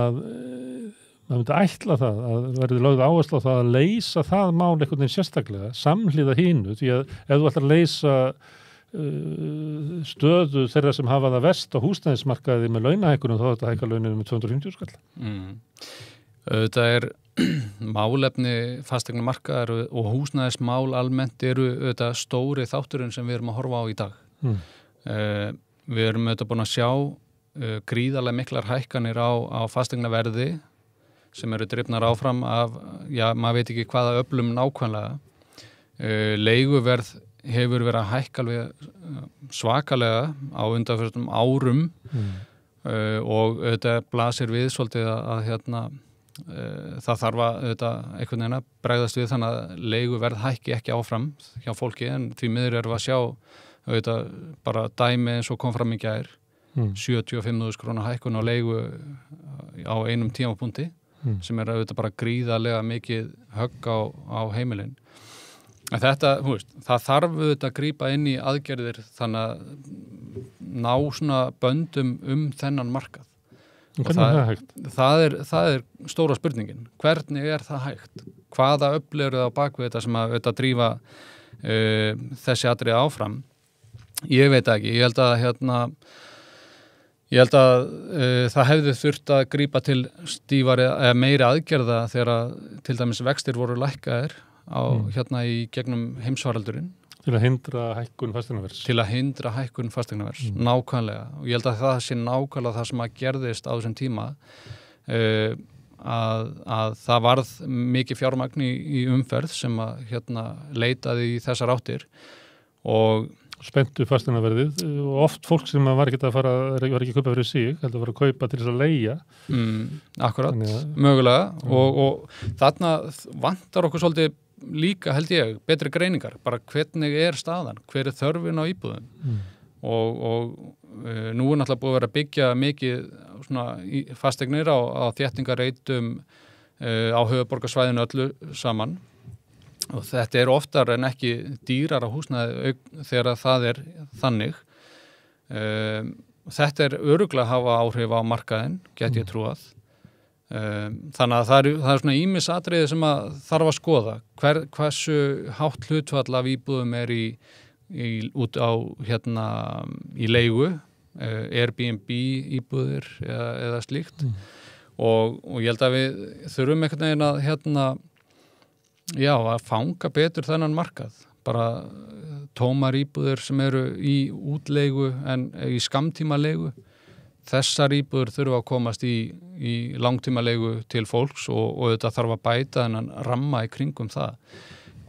það myndi ætla það að verði lögð áherslu á það að leysa það mál einhvern veginn sérstaklega, samhliða hinu, því að ef þú ætlar að leysa stöðu þeirra sem hafa það verst á húsnæðismarkaði með launahækkunum þá þetta hækka launinu með 250 skall. Þetta er málefni fasteignamarkaðar og húsnæðismál almennt eru þetta stóri þátturinn sem við erum að horfa á í dag. Við erum þetta búin að sjá gríðarlega miklar hækkanir á fasteignaverði sem eru drifnar áfram af, maður veit ekki hvaða öflum nákvæmlega. Leiguverð hefur verið að hækka alveg svakalega á undanförnum árum og þetta blasir við svolítið að það þarf að einhvern veginn að bregðast við þannig að leiguverð hækki ekki áfram hjá fólki en því miður erum við að sjá bara dæmi eins og kom fram í gær 75.000 króna hækkun á leigu á einum tímapunkti sem er auðvitað bara gríðarlega mikið högg á heimilin. En þetta, það þarf auðvitað að grípa inn í aðgerðir þannig að ná svona böndum þennan markað. Hvernig er það hægt? Það er stóra spurningin. Hvernig er það hægt? Hvaða öfl eru það á bakvið þetta sem að drífa þessi atriði áfram? Ég veit ekki. Ég held að það hefði þurft að grípa til stífari eða meiri aðgerða þegar til dæmis vextir voru lækkaðir í gegnum heimsfaraldurinn. Til að hindra hækkun fasteignavers. Nákvæmlega. Og ég held að það sé nákvæmlega það sem að gerðist á þessum tíma að það varð mikið fjármagn í umferð sem að leitaði í þessar áttir og spenntu fasteignarverðið og oft fólk sem var ekki að kaupa fyrir sig, heldur að fara að kaupa til þess að leigja. Akkurat, mögulega og þarna vantar okkur svolítið líka, held ég, betri greiningar, bara hvernig er staðan, hver er þörfin á íbúðum og nú er náttúrulega búið að vera að byggja mikið svona fasteignir á þéttingareitum á höfuðborgarsvæðinu öllu saman og þetta er oftar en ekki dýrara húsnæði þegar það er þannig. Þetta er örugglega að hafa áhrif á markaðinn, get ég trúað. Þannig að það er svona ýmis atriði sem að þarf að skoða. Hversu hátt hlutfall af íbúðum er út á í leigu, Airbnb íbúðir eða slíkt og ég held að við þurfum einhvern veginn að fanga betur þennan markað, bara tómar íbúðir sem eru í útleigu en í skammtímaleigu. Þessar íbúður þurfa að komast í langtímaleigu til fólks og þetta þarf að bæta þennan ramma í kringum það.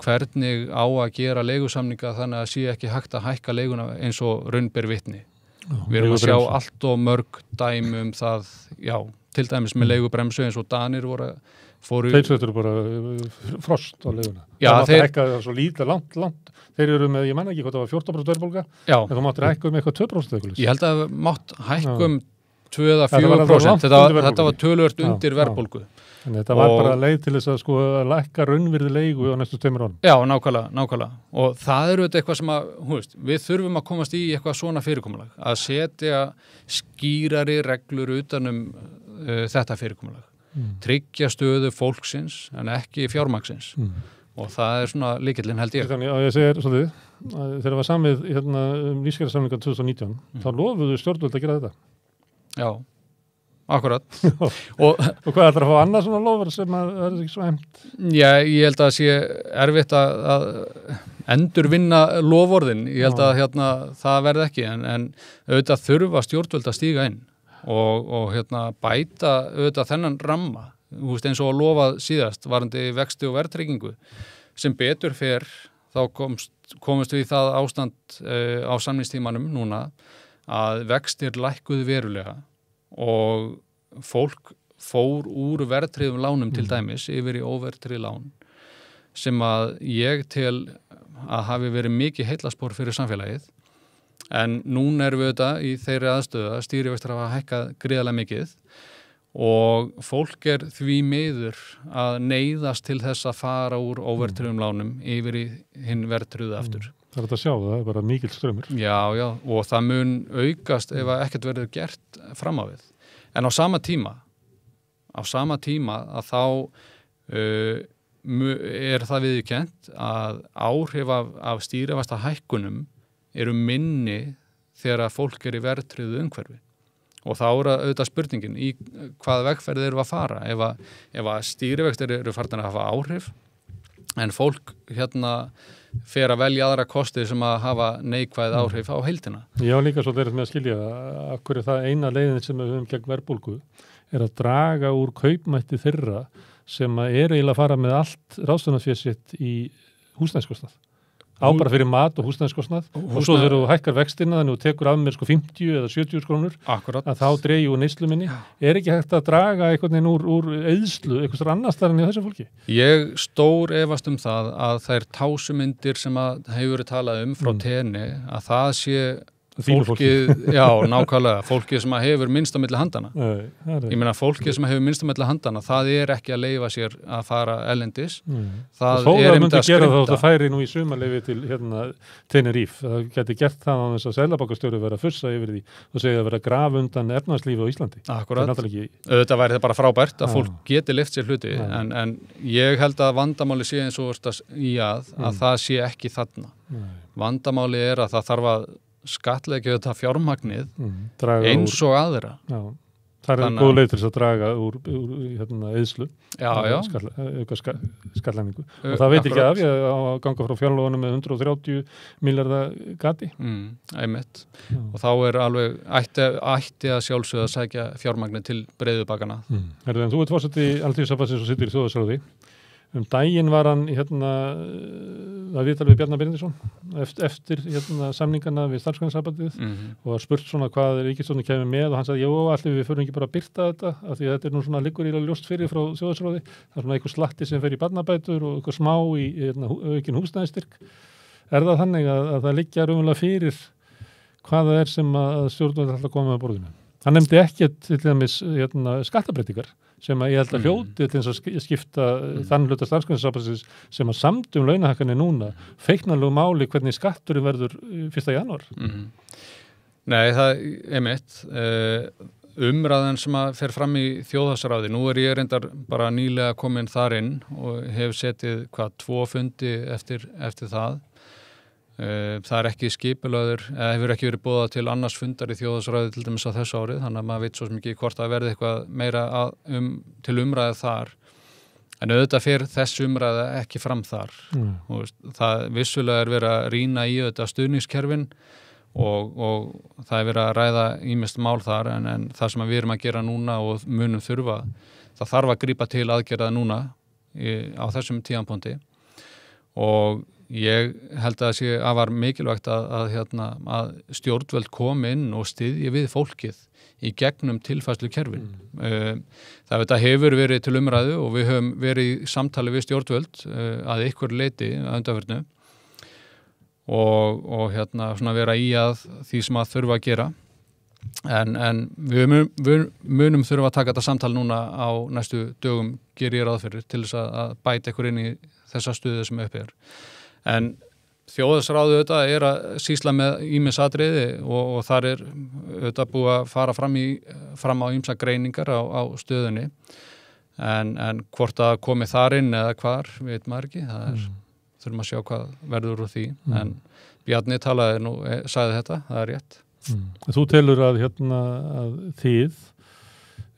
Hvernig á að gera leigusamninga þannig að sé ekki hægt að hækka leiguna eins og raun ber vitni. Við erum að sjá allt og mörg dæmi það, til dæmis með leigubremsu eins og Danir fóru... Þeir settur bara frost á leiguna. Það mátti hækka svo lítið langt. Þeir eru með, ég menna ekki hvað það var 14% verðbólga, en þú máttir hækka eitthvað 2%. Ég held að mátt hækka 2-4%. Þetta var töluvert undir verðbólgu. En þetta var bara leið til þess að lækka raunvirði leigu á næstu 2 árum. Já, nákvæmlega. Og það eru eitthvað sem við þurfum að komast í eitthvað svona fyrirkomulag, að setja skýrari reglur utanum þetta fyrirkomulag. Tryggja stöðu fólksins en ekki fjármagnsins. Og það er svona lykillinn, held ég. Þannig að ég segir svolítið, þegar var samið lífskjarasamninga 2019, þá lofuðu stjórnvöld að gera þetta. Já. Akkurat. og hvað ætlar að fá annað svona lofur sem að það er ekki svo heimt? Já, ég held að það sé erfitt að endurvinna lofórðin. Ég held að það verði ekki, en auðvitað þurfa stjórnvöld að stíga inn og bæta auðvitað þennan ramma. Eins og að lofa síðast varandi vexti og verðtryggingu sem betur fer þá komumst við í það ástand á samningstímanum núna að vextir lækkuðu verulega og fólk fór úr verðtryggðum lánum til dæmis yfir í óverðtryggð lán sem að ég tel að hafi verið mikið heillaspor fyrir samfélagið en núna erum við auðvitað í þeirri aðstöðu að stýrivextir hafa hækkað gríðarlega mikið og fólk er því miður að neyðast til þess að fara úr óverðtryggðum lánum yfir í hinn verðtryggðu aftur. Það er þetta að sjá, það er bara mikill straumur. Já, og það mun aukast ef ekkert verður gert fram á við. En á sama tíma að þá er það viðurkennt að áhrif af stýrivexta hækkunum eru minni þegar að fólk er í verðtryggðu umhverfi. Og þá er auðvitað spurningin í hvaða vegferð eru að fara. Ef að stýrivextir eru farin að hafa áhrif, en fólk fer að velja aðra kosti sem að hafa neikvæð áhrif á heildina. Já, líka svo þeirra með að skilja að hverju það eina leiðin sem við höfum gegn verðbólgu er að draga úr kaupmætti þeirra sem að er eiginlega að fara með allt ráðstöfunarfé sitt í húsnæðiskostnað. Bara fyrir mat og húsnæðiskostnað og svo þegar þú hækkar vextina þannig að þú tekur af mér 50 eða 70 krónur Akkurat. Að þá dregi úr neyslu minni. Er ekki hægt að draga einhvern veginn úr eyðslu einhvers annars þar en í þessu fólki? Ég stór efast það að þær tásumyndir sem að hefur verið talað frá tenni að það sé fólkið, já, nákvæmlega, fólkið sem hefur minnst á milli handana. Ég meina, fólkið sem hefur minnst á milli handana, það er ekki að leyfa sér að fara ellendis. Það er myndi gera þá það færi nú í sumarleyfi til Tenerife. Það geti gert það á þess að seðlabankastjóri vera að fussa yfir því og segja að vera að grafa undan efnahagslífi á Íslandi. Akkurat. Auðvitað væri það bara frábært að fólk geti lyft sér hluti, en ég held að vandamáli sé eins og að það sé ekki þarna. Vandamáli er að það þarf að skattleggja þetta fjármagnið eins og aðra. Já, það er góð leið til þess að draga úr eyðslu, skattlagningu. Og það veit ekki af ég að ganga frá fjárlóðunum með 130 milljarða gati. Einmitt. Og þá er alveg ætti að sjálfsögða að sækja fjármagnið til breiðubakana. En þú ert forseti Alþýðusambandsins og situr í Þjóðhagsráði. Daginn var hann að viðtal við Bjarnar Benediktsson eftir samningana við Starfsgreinasambandið og var spurt svona hvað ríkisstjórnin kemur með og hann sagði, allir við förum ekki bara að birta þetta af því að þetta er nú svona liggur í ljóst fyrir frá Þjóðhagsráði. Það er svona eitthvað slatti sem fer í barnabætur og eitthvað smá í aukin húsnæðisstyrk. Er það þannig að það liggja raunverulega fyrir hvað það er sem að stjórnvöld ætla að koma með borðinu? Hann nefndi ekki til dæmis skattabreitingar sem að ég held að hljóti til þess að skipta þann hluta Starfsgreinasambandsins sem að samdum launahækkanir núna feiknanlegu máli hvernig skatturinn verður 1. janúar. Nei, það er mitt. Umræðan sem að fer fram í Þjóðhagsráði, nú er ég reyndar bara nýlega komin þar inn og hef setið 2 fundi eftir það. Það er ekki skipulagður, hefur ekki verið boðað til annars fundar í Þjóðhagsráði til dæmis á þessu árið, þannig að maður veit svo mikið hvort það verði eitthvað meira til umræðu þar. En auðvitað fer þessu umræða ekki fram þar. Það vissulega er verið að rýna í auðvitað stuðningskerfin og það er verið að ræða ýmist mál þar, en það sem við erum að gera núna og munum þurfa, það þarf að grípa til aðgerða núna á þessum tímapunkti og ég held að það sé afar mikilvægt að stjórnvöld komi inn og styðji við fólkið í gegnum tilfærslukerfin. Það hefur verið til umræðu og við höfum verið í samtali við stjórnvöld að ykkur leiti að undanförnu og svona vera í að því sem að þurfa að gera. En við munum þurfa að taka þetta samtal núna á næstu dögum geri ég ráð fyrir til þess að bæta ykkur inn í þessa stuðu sem uppi er. En Þjóðhagsráði auðvitað er að sýsla með ýmis atriði og þar er auðvitað búið að fara fram á ýmsa greiningar á stöðunni en hvort að komi þar inn eða hvar, veit maður ekki, þurfum að sjá hvað verður úr því, en Bjarni sagði þetta, það er rétt. Þú telur að þið,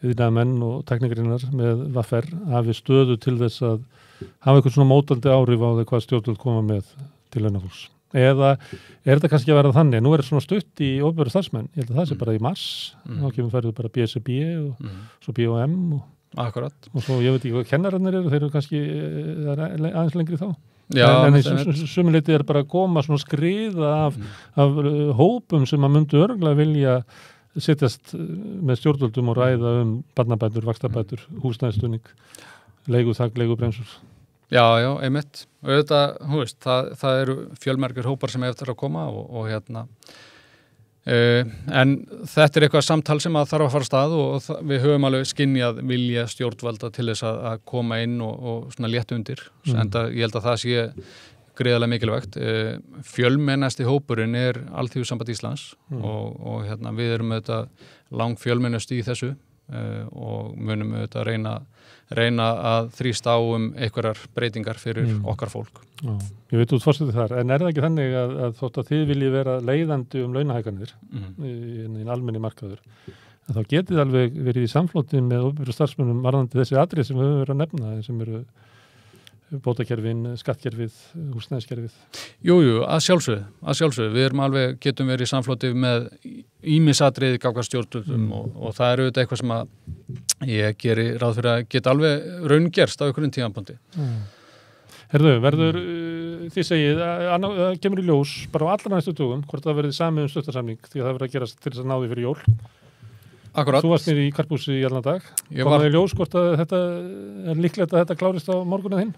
iðnaðarmenn og teknikarinnar með VR hafi stöðu til þess að hafa eitthvað svona mótandi áhrif á því hvað stjórnvöld koma með til launafólks. Eða er þetta kannski að vera þannig? Nú er þetta svona stutt í opinberu starfsmenn. Ég held að það sé bara í mars. Þá færðu bara BSB og svo BOM Akkurat. Og svo ég veit ekki hvað kennararnir eru, þeir eru kannski aðeins lengri þá. Já, en í sumuleyti er bara að koma svona skriða af hópum sem að myndu örgulega vilja sittast með stjórnvöldum og ræða barnabætur, vaxtabætur, húsnæðisstuðning, leiguþak, leigubremsur. Já, einmitt. Og auðvitað, það eru fjölmargir hópar sem eftir að koma og en þetta er eitthvað samtal sem að þarf að fara af stað og við höfum alveg skynjað vilja stjórnvalda til þess að koma inn og svona létt undir. Enda ég held að það sé gríðarlega mikilvægt. Fjölmennasti hópurinn er Alþýðusamband Íslands og við erum auðvitað langfjölmennust í þessu og munum auðvitað reyna að þrýsta á einhverjar breytingar fyrir okkar fólk. Já, ég veit út fórsetið þar, en er það ekki þannig að þótt að þið viljið vera leiðandi launahækkanir í almenni markaður, að þá getið alveg verið í samfloti með opinberu starfsmönnum varðandi þessi atrið sem við höfum verið að nefna, sem eru bótakerfin, skattkerfið, húsnæðiskerfið. Jú, að sjálfsögðu. Við getum verið í samfloti með ýmisatriði gagnvart stjórnvöldum og það er auðvitað eitthvað sem að ég geri ráð fyrir að geta alveg raungerst á einhverjum tímapunkti. Herðu, verður, þið segið, kemur í ljós bara á allra næstu dögum, hvort það verði samið stuttarsamning, því að það verður að gerast til þess að ná því fyrir jól. Akkurat. Þú varst nýri í Karphúsi í allan dag. Kom það í ljós hvort að þetta er líklegt að þetta klárist á morgunið hinn?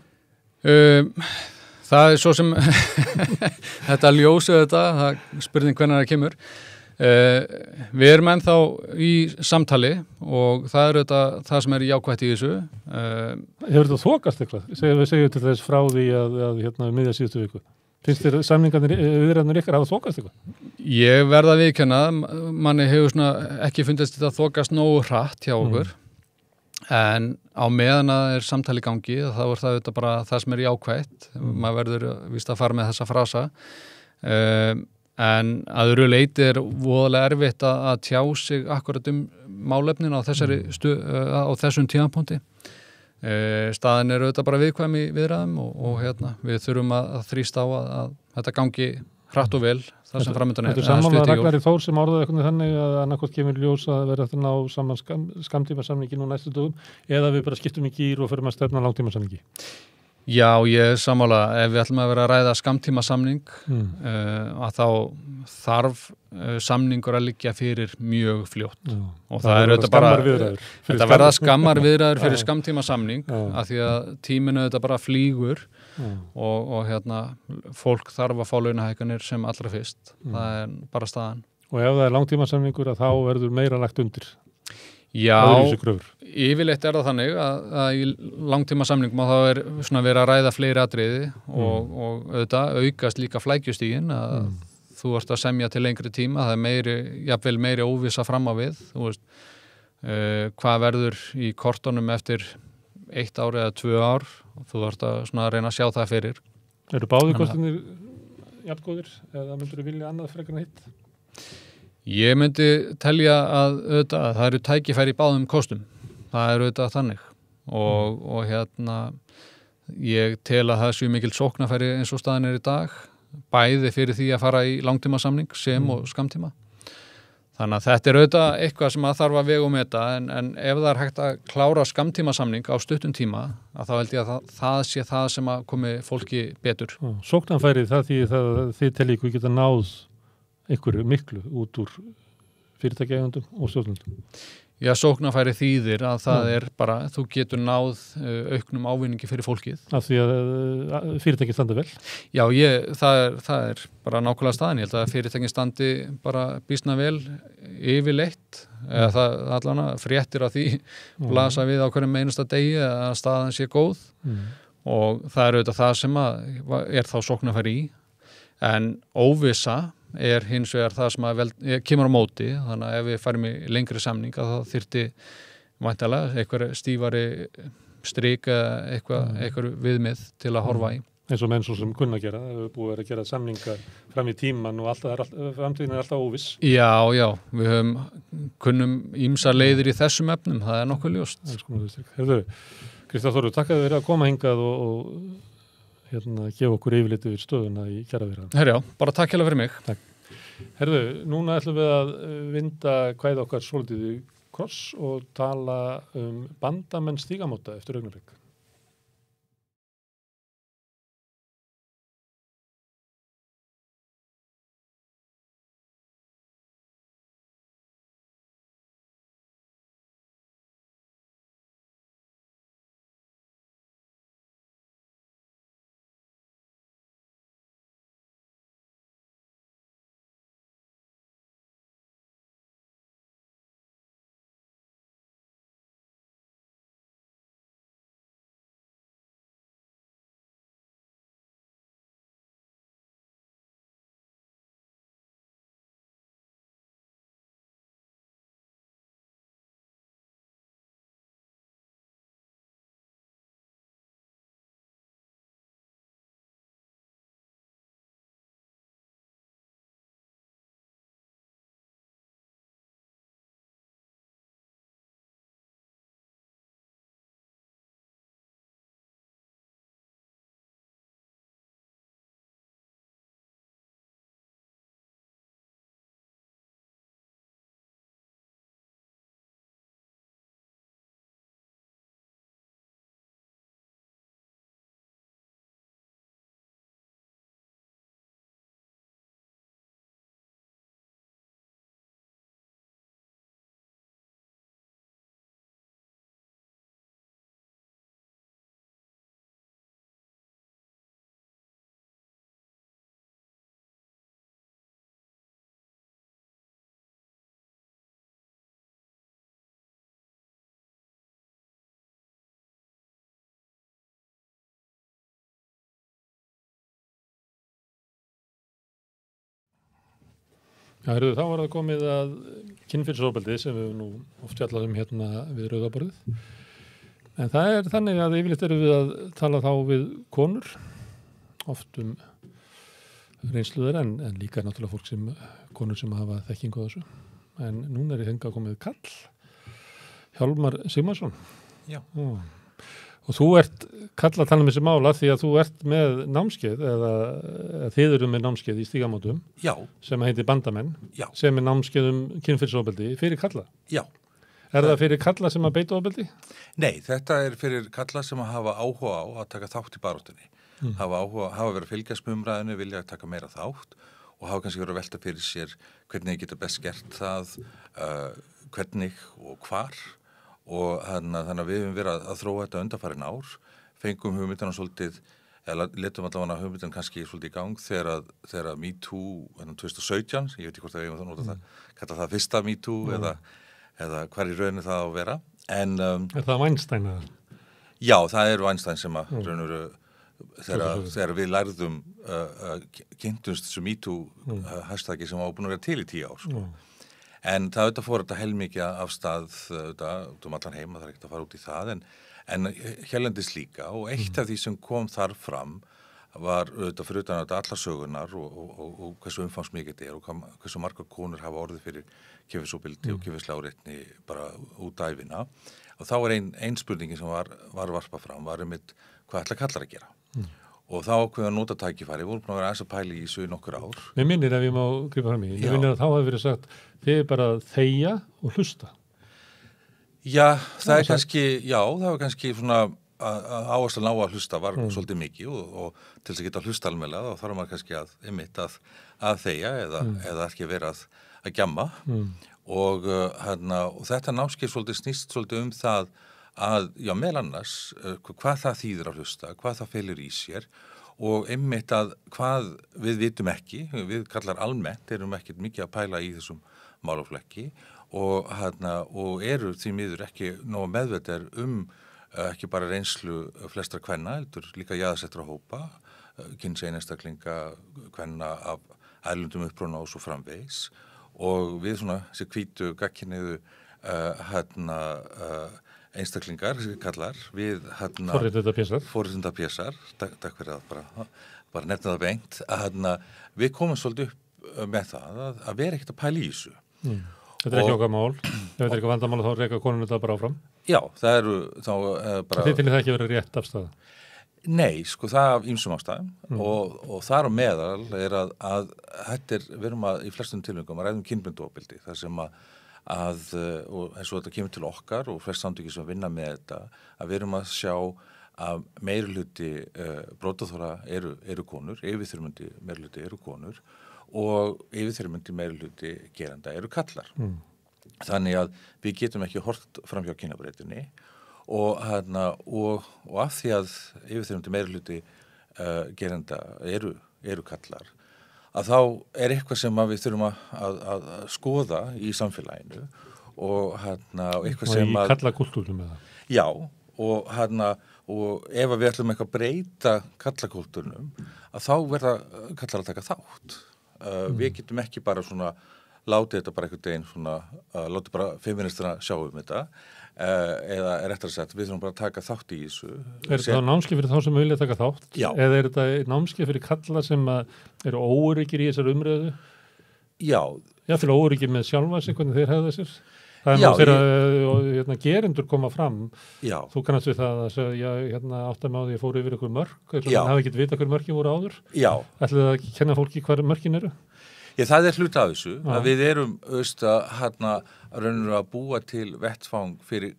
Það svo sem þetta ljósu það spurning hvernig það kemur. Við erum ennþá í samtali og það þetta það sem jákvætt í þessu. Hefur þetta þokast eitthvað? Við segjum til þess frá því að miðja síðustu viku. Finnst þér samningarnir viðræðnir ykkar hafa þokast eitthvað? Ég verð að viðurkenna, manni hefur ekki fundist þetta þokast nógu hratt hjá okkur. En á meðan að samtali í gangi þá það þetta bara það sem jákvætt. Maður verður víst að fara með þessa frasa. En að öðru leyti voðalega erfitt að tjá sig akkurat málefnin á á þessum tímapunkti. Staðan auðvitað bara viðkvæm í viðræðum og við þurfum að þrýsta á að þetta gangi hratt og vel þar sem framöndan Þetta sammála Ragnari Þór sem orðaði eitthvað þannig að annarkot kemur ljós að vera eftir að ná saman skammtímasamningi nú næstu dögum eða við bara skiptum í gír og förum að stefna langtímasamningi? Já, ég sammála. Ef við ætlum að vera að ræða skammtímasamning að þá þarf samningur að liggja fyrir mjög fljótt. Og það auðvitað bara þetta verða skammar viðræður fyrir skammtímasamning af því að tíminu auðvitað bara flýgur og fólk þarf að fá launahækkanir sem allra fyrst. Það bara staðan. Og ef það langtímasamningur að þá verður meira lagt undir? Já, yfirleitt það þannig að í langtíma samningum að það verið að ræða fleiri atriði og auðvitað aukast líka flækjustígin að þú ert að semja til lengri tíma, það jafnvel meiri óvissa fram á við, þú veist, hvað verður í kortunum eftir 1 ár eða 2 ár og þú ert að reyna að sjá það fyrir. Eru báðir kostinir jafngóðir eða myndur þú vilja annað frekar en hitt? Ég myndi telja að það eru tækifæri í báðum kostum. Það auðvitað þannig og ég tel að það séu mikil sóknarfæri eins og staðan í dag, bæði fyrir því að fara í langtímasamning sem og skammtíma. Þannig að þetta auðvitað eitthvað sem að þarf að vega og meta en ef það hægt að klára skammtímasamning á stuttum tíma að þá held ég að það sé það sem að komi fólki betur. Sóknarfæri það því að þið telji ykkur geta náð einhverju miklu út úr fyrirtækjaeigendum og stjórnendum. Já, sóknarfæri þýðir að það bara, þú getur náð auknum ávinningi fyrir fólkið. Af því að fyrirtæki standa vel? Já, það bara nákvæmlega staðan. Ég held að fyrirtækin standi bara býsna vel yfirleitt, eða það allavega fréttir af því blasa við á hverjum einasta degi að staðan sé góð og það auðvitað það sem þá sóknarfæri í, en óvissa hins vegar það sem kemur á móti, þannig að ef við farum í lengri samning að það þyrfti væntanlega einhver stífari strik eða eitthvað viðmið til að horfa í. Eins og menn svo sem kunna gera, það hefur búið að gera samninga fram í tíman og framtíðin alltaf óviss. Já, við kunnum ýmsar leiðir í þessum efnum, það nokkuð ljóst. Herðu, Kristján Þóru, takk að þið verið að koma hingað og gefa okkur yfirlit yfir stöðuna í kjaraviðræðum. Herjá, bara takk hérlega fyrir mig. Takk. Herðu, núna ætlum við að vinda kvæði okkar svolítið í kross og tala bandamenn Stígamóta eftir augnablik. Já, þá var það komið að kynferðisofbeldi sem við nú oft fjallaðum hérna við Rauðaborðið. En það er þannig að yfirleitt erum við að tala þá við konur, oft reynsluður en líka náttúrulega konur sem hafa þekkingu á þessu. En núna er hingað komið Karl, Hjálmar Sigmarsson. Já. Og þú ert Karl að tala um þessi mála því að þú ert með námskeið eða þið eru með námskeið í Stígamótum. Já. Sem heitir Bandamenn. Já. Sem er námskeið kynferðisofbeldi fyrir karla. Já. Er það fyrir karla sem að beita ofbeldi? Nei, þetta er fyrir karla sem að hafa áhuga á að taka þátt í baráttunni. Hafa verið að fylgjast með umræðinu, vilja að taka meira þátt og hafa kannski verið að velta fyrir sér hvernig geta best gert það, hvernig og hvar. Og þannig að við höfum verið að þróa þetta undanfarin ár, fengum hugmyndina svolítið, eða letum allavega hugmyndina kannski svolítið í gang þegar MeToo 2017, ég veit ekki hvort að við höfum það kalla það fyrsta MeToo eða hver í rauninu það á að vera. Er það Weinstein eða? Já, það er Weinstein sem að rauninu þegar við lærðum kynntumst þessu MeToo hashtaggi sem á búin að vera til í 10 ár, sko. En það auðvitað fór þetta heilmikið af stað út allan heima, það er ekkert að fara út í það, en hérlendis líka og eitt af því sem kom þar fram var auðvitað fyrir utan allar sögunar og hversu umfangsmikið þetta er og hversu margar konur hafa orðið fyrir kynferðisofbeldi og kynferðisláreitni bara út ævina. Og þá var ein spurningin sem var varpað fram, var einmitt hvað ætla karlar að gera. Og þá ákveðum að nota tækifæri, við vorum búin að vera aðeins að pæla í þessu í nokkur ár. Mér minnir ef ég má grípa fram í, ég minnir að þá hafi verið sagt, þið er bara að þegja og hlusta. Já, það var kannski svona áhersla ná að hlusta var svolítið mikið og til þess að geta hlusta almennilega þá þarf maður kannski að þegja eða ekki vera að gjamma. Og þetta námskeið svolítið snýst svolítið það að, meðal annars, hvað það þýðir að hlusta, hvað það felur í sér og einmitt að hvað við vitum ekki, við kallar almennt, erum ekkert mikið að pæla í þessum málaflekki og eru því miður ekki nógu meðvitaðir ekki bara reynslu flestra kvenna, heldur líka jaðarsettra hópa, kynsegin einstaklinga, kvenna af erlendum uppruna og svo framvegis og við svona þessi hvítu gagnkynhneigðu einstaklingar, kallar, við forréttindapésar, takk fyrir að bara nefna það beint, við komum svolítið upp með það að vera ekkert að pæla í þessu. Þetta er ekki okkar mál, ef þetta er ekki vandamál þá reka konunum þetta bara áfram. Já, það eru þá bara... Þið til það ekki verið rétt afstæða? Nei, sko það af ýmsum ástæðum og þar á meðal er að við erum í flestum tilfellum að ræða kynbundofbeldi, þar sem og eins og þetta kemur til okkar og flest samtöki sem vinna með þetta, að við erum að sjá að meirihluti brotaþola eru konur, yfirþyrmandi meirihluti eru konur og yfirþyrmandi meirihluti geranda eru karlar. Þannig að við getum ekki horft fram hjá kynjabreytinni og af því að yfirþyrmandi meirihluti geranda eru karlar, að þá er eitthvað sem við þurfum að skoða í samfélaginu og eitthvað sem að... Og í karlakúltúrnum eða? Já, og ef við ætlum eitthvað að breyta karlakúltúrnum, að þá verða karlar að taka þátt. Við getum ekki bara svona látið þetta bara einhvern veginn svona, látið bara feministrana sjá þetta, eða réttar að segja, við þurfum bara að taka þátt í þessu. Er þetta námskeið fyrir þá sem vilja taka þátt? Já. Eða er þetta námskeið fyrir karla sem eru óöryggir í þessar umræðu? Já. Já, fyrir óöryggir með sjálfa sig, hvernig þeir hefða sér? Það er þegar gerendur koma fram. Já. Þú kannast við það að segja, áttar með á því að fóru yfir ykkur mörk, þess að hann hafi ekki vita hver mörkin voru áður. Já. Ætlið það að kenna fólki hver mörkin eru? Já, það er hluti af þessu, að við erum að búa til vettfang fyrir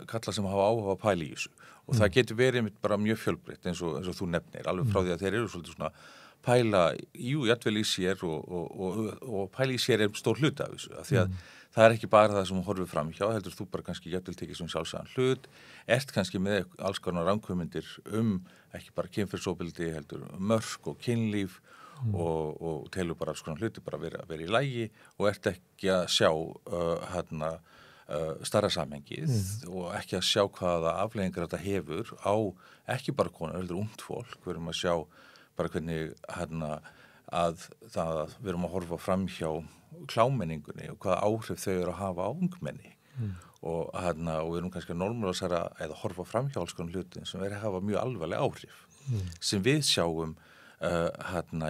karla sem hafa áhuga að pæla í þessu og það getur verið bara mjög fjölbreytt eins og þú nefnir, alveg frá því að þeir eru svolítið svona pæla, jafnvel í sér og pæla í sér er stór hluti af þessu, af því að það er ekki bara það sem hún horfir fram hjá, heldur þú bara kannski jafnvel tekið sem sjálfsagðan hlut, ert kannski með alls konar ranghugmyndir ekki bara kynferðisofbeldi, heldur mörk og kynlíf og telur bara alls konar hluti bara vera í lagi og ert ekki að sjá starra samhengið og ekki að sjá hvaða afleiðingar þetta hefur á ekki bara konur, heldur ungt fólk, við erum að sjá bara hvernig að við erum að horfa fram hjá klámenningunni og hvaða áhrif þau eru að hafa á ungmenni og við erum kannski að normalisera eða horfa fram hjá alls konar hlutin sem er að hafa mjög alvarleg áhrif sem við sjáum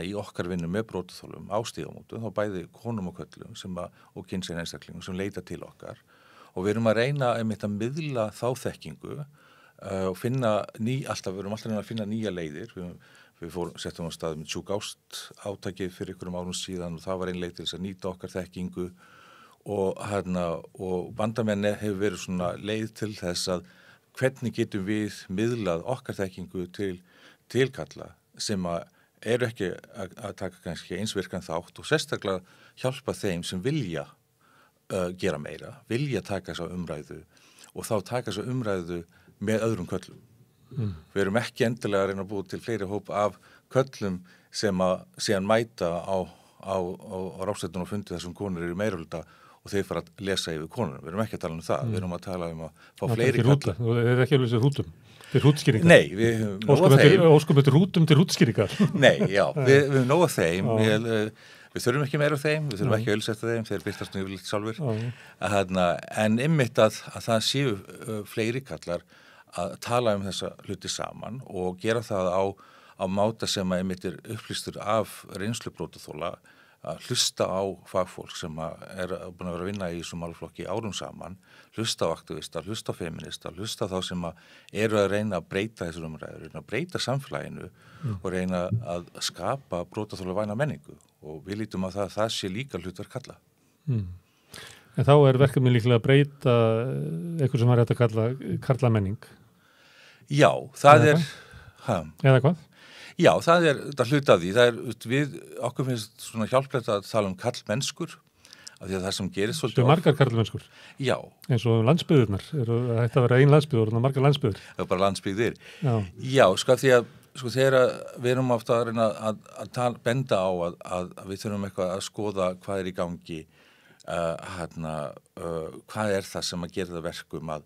í okkar vinnu með brotaþolum á Stígamótum, þá bæði konum og köllum og kynsegin einstaklingum sem leita til okkar og við erum að reyna einmitt að miðla þá þekkingu og finna við erum alltaf að finna nýja leiðir. Við settum á stað með Tjúk Ást átakið fyrir ykkurum árum síðan og það var ein leið til þess að nýta okkar þekkingu og bandamenni hefur verið svona leið til þess að hvernig getum við miðlað okkar þekkingu til kalla sem að eru ekki að taka kannski einsvirkan þátt og sérstaklega hjálpa þeim sem vilja gera meira, vilja taka þessa umræðu og þá taka þessa umræðu með öðrum köllum. Við erum ekki endilega að reyna að búa til fleiri hóp af köllum sem að síðan mæta á ráðstefnunum og fundi þessum konur eru meirihluta og þeir fara að lesa yfir konur. Við erum ekki að tala um það, við erum að tala um að fá fleiri kalla. Það er ekki alveg þessi rútum, þetta er rútskýringar. Nei, við höfum nóga þeim. Óskum þetta rútum til rútskýringar. Nei, já, við höfum nóga þeim. Við þurfum ekki meira af þeim, við þurfum ekki að auðsetta þeim, þeir birtast nú yfirleitt sjálfur. En einmitt að það séu fleiri kallar að tala um þessa hluti saman og gera það á máta sem að einmitt upplýstur af reynslu brotaþola að hlusta á fagfólk sem er búin að vera að vinna í þessum málaflokki árum saman, hlusta á aktivista, hlusta á feminista, hlusta á þá sem eru að reyna að breyta þessar umræður, reyna að breyta samfélaginu og reyna að skapa brotaþola væna menningu og við lítum að það sé líka hlutverk kalla. En þá er verkefni líklega að breyta eitthvað sem hægt að kalla karlamenning. Já, það er... Eða hvað? Já, það er hluti af því. Okkur finnst svona hjálplegt að tala um karlmennskur, af því að það sem gerist svolítið... Svo margar karlmennskur? Já. Eins og landsbyggðurnar, það ætti að vera ein landsbyggður og margar landsbyggður? Það er bara landsbyggðir. Já, því að þegar við erum átt að reyna að benda á að við þurfum eitthvað að skoða hvað er í gangi, hvað er það sem að gera það verkum að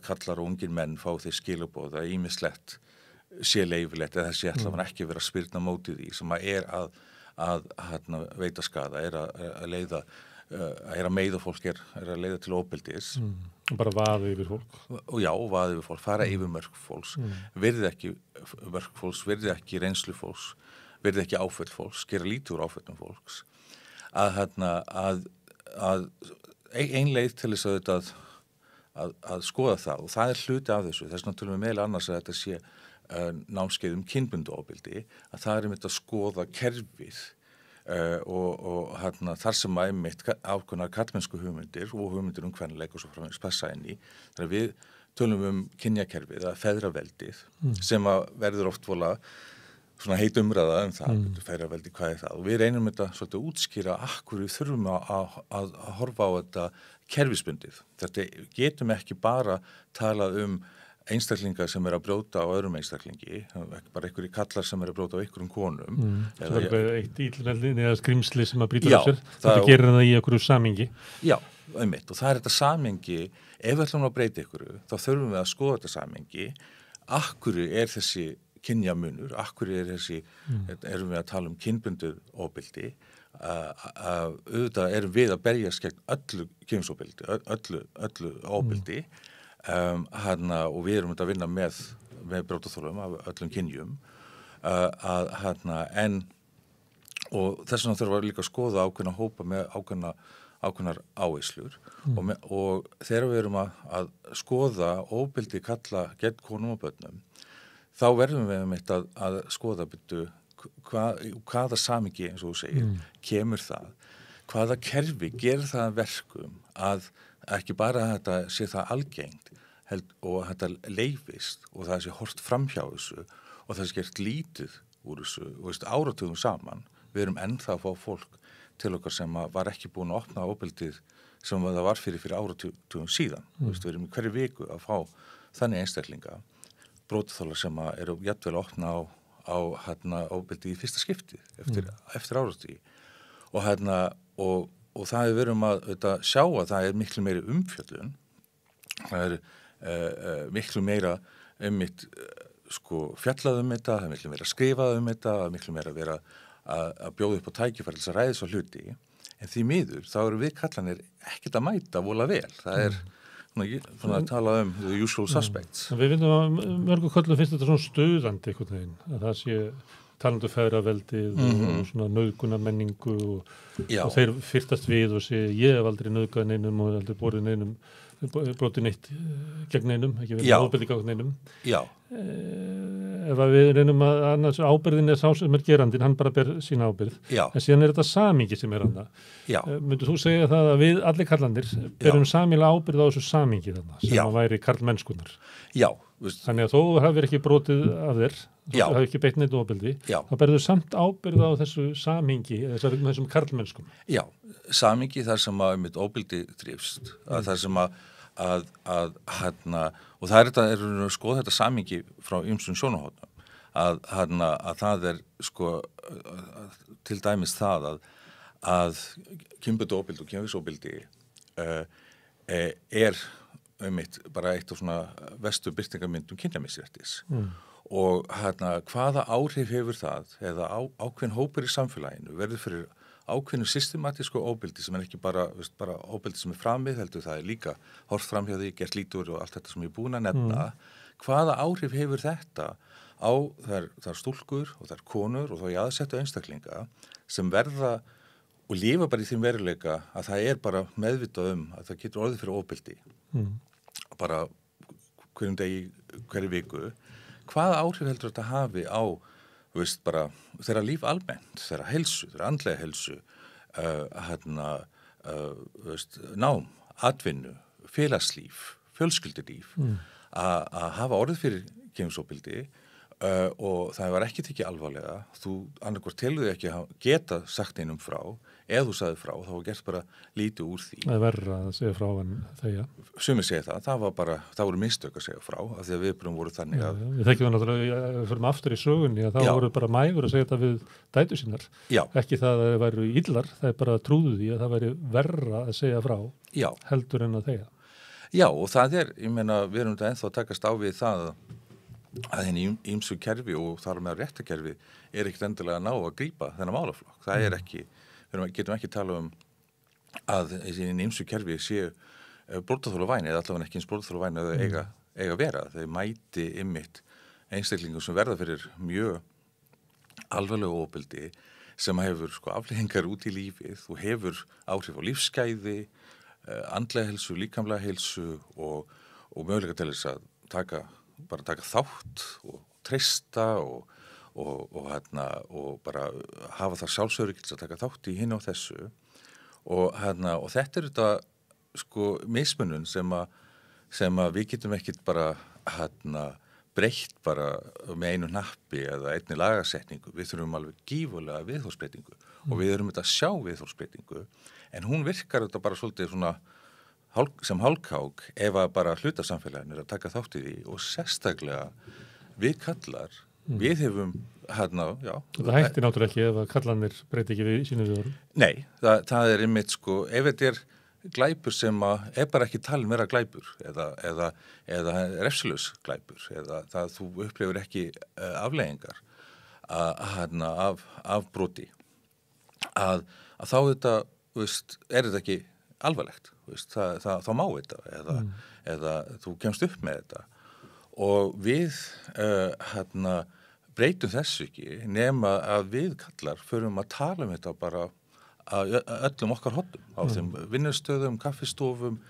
kallar og ungir menn fá þeir skilaboð að ýmislegt sé leifilegt eða þessi ætla man ekki vera að spyrna móti því sem að veita skada, er að meiða fólk, er að leiða til óbeldis. Og bara vaða yfir fólk. Og já, vaða yfir fólk, fara yfir mörk fólks, virði ekki mörk fólks, virði ekki reynslu fólks, virði ekki áföll fólks, gera lítið úr áföllum fólks. Ein leið til þess að skoða það og það er hluti af þessu, þess vegna tölum við meðal annars að þetta sé námskeið kynbundið ofbeldi, að það er einmitt að skoða kerfið og þar sem að einmitt ákveðnar karlmennsku hugmyndir og hugmyndir kvenleik og svo framvegis passa inn í. Þannig að við tölum feðraveldið, feðraveldið sem að verður oft vola svona heit umræða það, feðraveldi, hvað er það? Og við reynum þetta svolítið að útskýra akkur við þurfum að horfa á þetta kerfisbundið. Þetta getum ekki bara talað einstaklingar sem að brjóta á öðrum einstaklingi, ekki bara einhverjir kallar sem að brjóta á einhverjum konum. Það er bara eitt ílveldi eða skrimsli sem að brýta á sér. Þetta gerir það í einhverju samhengi. Já, einmitt. Og það er þetta samhengi, ef við ætlum að breyta einhverju, þá þurfum við að skoða þetta samhengi. Akkur er þessi kynjamunur, akkur er erum við að tala kynbundið ofbeldi, auðvitað erum við að berjast gegn öllu kynferðisofbeldi, öllu ofbeldi, og við erum að vinna með brotaþolum af öllum kynjum, og þess vegna þurfum við líka að skoða ákveðna hópa með ákveðnar áherslur og þegar við erum að skoða ofbeldi kalla gegn konum og börnum, þá verðum við einmitt að skoða hvaða samhengi, eins og þú segir, kemur það, hvaða kerfi gerir það verkum að ekki bara þetta sé það algengt og þetta leifist og það sé hort framhjá þessu og það sé gert lítið úr þessu og áratugum saman. Við erum ennþá að fá fólk til okkar sem var ekki búin að opna ofbeldið sem það var fyrir áratugum síðan. Við erum í hverju viku að fá þannig einstaklinga, brotaþolar sem eru jafnvel að opna á ofbeldið í fyrsta skipti eftir áratugi og það við erum að sjá að það er miklu meiri umfjöllun, það er miklu meira fjallað þetta, það er miklu meira skrifað þetta, það er miklu meira vera að bjóða upp á tækifæri til að ræða svo hluti, en því miður þá eru við kallanir ekkert að mæta vola vel. Það er svona að tala the usual suspects. Við veitum að mörgu köllum finnst þetta svona stuðandi einhvern veginn, að það sé talandu feðraveldið og svona nauðgunarmenningu og þeir fyrtast við og segja ég hef aldrei nauðgað neinum og aldrei borið neinum brotið neitt gegn neinum, ekki verið ábyrði gegn neinum. Já. Ef að við reynum að annars ábyrðin sá sem gerandinn, hann bara ber sína ábyrð. Já. En síðan þetta samingi sem þarna. Já. Myndir þú segja það að við allir karlandir berum samílega ábyrð á þessu samingi þarna, sem að væri karlmennskunar? Já. Þannig að þó hafir ekki brotið af þér, þú hafir ekki beitt neitt ábyrði, þá berðu samt ábyrð á þessu samingi, þessum karlmennskum. Já, samingi þar sem að mitt óbyrdi þrifst, þar sem að og það er að skoða þetta samingi frá ýmsum sjónarhornum, að það er sko til dæmis það að kynbundið og kynferðisofbeldi er bara eitt af svona verstu birtingarmyndum kynjamisréttis og hvaða áhrif hefur það eða ákveðin hópur í samfélaginu verður fyrir ákveðinu systematísku óbeldi sem er ekki bara óbeldi sem er framið, heldur það er líka horft fram hjá því, gert lítur og allt þetta sem ég er búin að nefna. Hvaða áhrif hefur þetta á þær stúlkur og þær konur og þá í aðsettu einstaklinga sem verða og lifa bara í þeim veruleika að það er bara meðvitað að það getur orðið fyrir óbeldi bara hverjum degi, hverju viku. Hvaða áhrif heldur þetta hafi á bara þeirra líf almennt, þeirra heilsu, þeirra andlega heilsu, nám, atvinnu, félagslíf, fjölskyldulíf, að hafa orðið fyrir kynferðisofbeldi og það var ekki tekið alvarlega. Þú annarkvort telur þig ekki að geta sagt einum frá, eða þú sagði frá, þá var gert bara lítið úr því. Það er verra að segja frá en þegja. Sumir segja það voru mistök að segja frá, af því að viðbrögðum voru þannig að... Við þekkjum það náttúrulega, fyrir aftur í sögunni, að það voru bara mægur að segja þetta við dætur sínar. Já. Ekki það að það væru illar, það er bara að trúðu því að það væri verra að segja frá, heldur en að þegja. Já, og það er, ég meina, við erum þetta ennþá að takast á við það að henni ýmsu kerfi og þar með réttakerfi er ekkert endilega að ná að grípa þennan málaflokk. Það er ekki, við getum ekki tala að þessi ýmsu kerfi séu brotaþolavæni eða allavega ekki eins brotaþolavæni að þau eiga vera. Þau mæti einmitt einstaklingum sem verða fyrir mjög alvarlegu ofbeldi sem hefur afleiðingar út í lífið og hefur áhrif á lífsgæði, andlega heilsu, líkamlega heilsu og möguleika til þess að taka þátt og treysta og bara hafa það sjálfsöryggi til að taka þátt í hinu og þessu og þetta er þetta mismunun sem að við getum ekkit bara breytt bara með einu hnappi eða einni lagasetningu. Við þurfum alveg gífurlega viðhorfsbreytingu og við erum þetta að sjá viðhorfsbreytingu en hún virkar þetta bara svolítið svona sem hálfkák ef að bara hlutasamfélaginu er að taka þátt í því og sérstaklega við kallar, við hefum Það hættir náttúrulega ekki ef að kallanir breyti ekki við sínu viðhorfum. Nei, það er einmitt ef þetta er glæpur sem er bara ekki talin vera glæpur eða refsilaus glæpur eða það þú upplifir ekki afleiðingar af broti að þá þetta er þetta ekki alvarlegt þá má þetta eða þú kemst upp með þetta og við breytum þessu ekki nema að við kallar förum að tala um þetta bara að öllum okkar hóttum á þeim vinnustöðum, kaffistofum,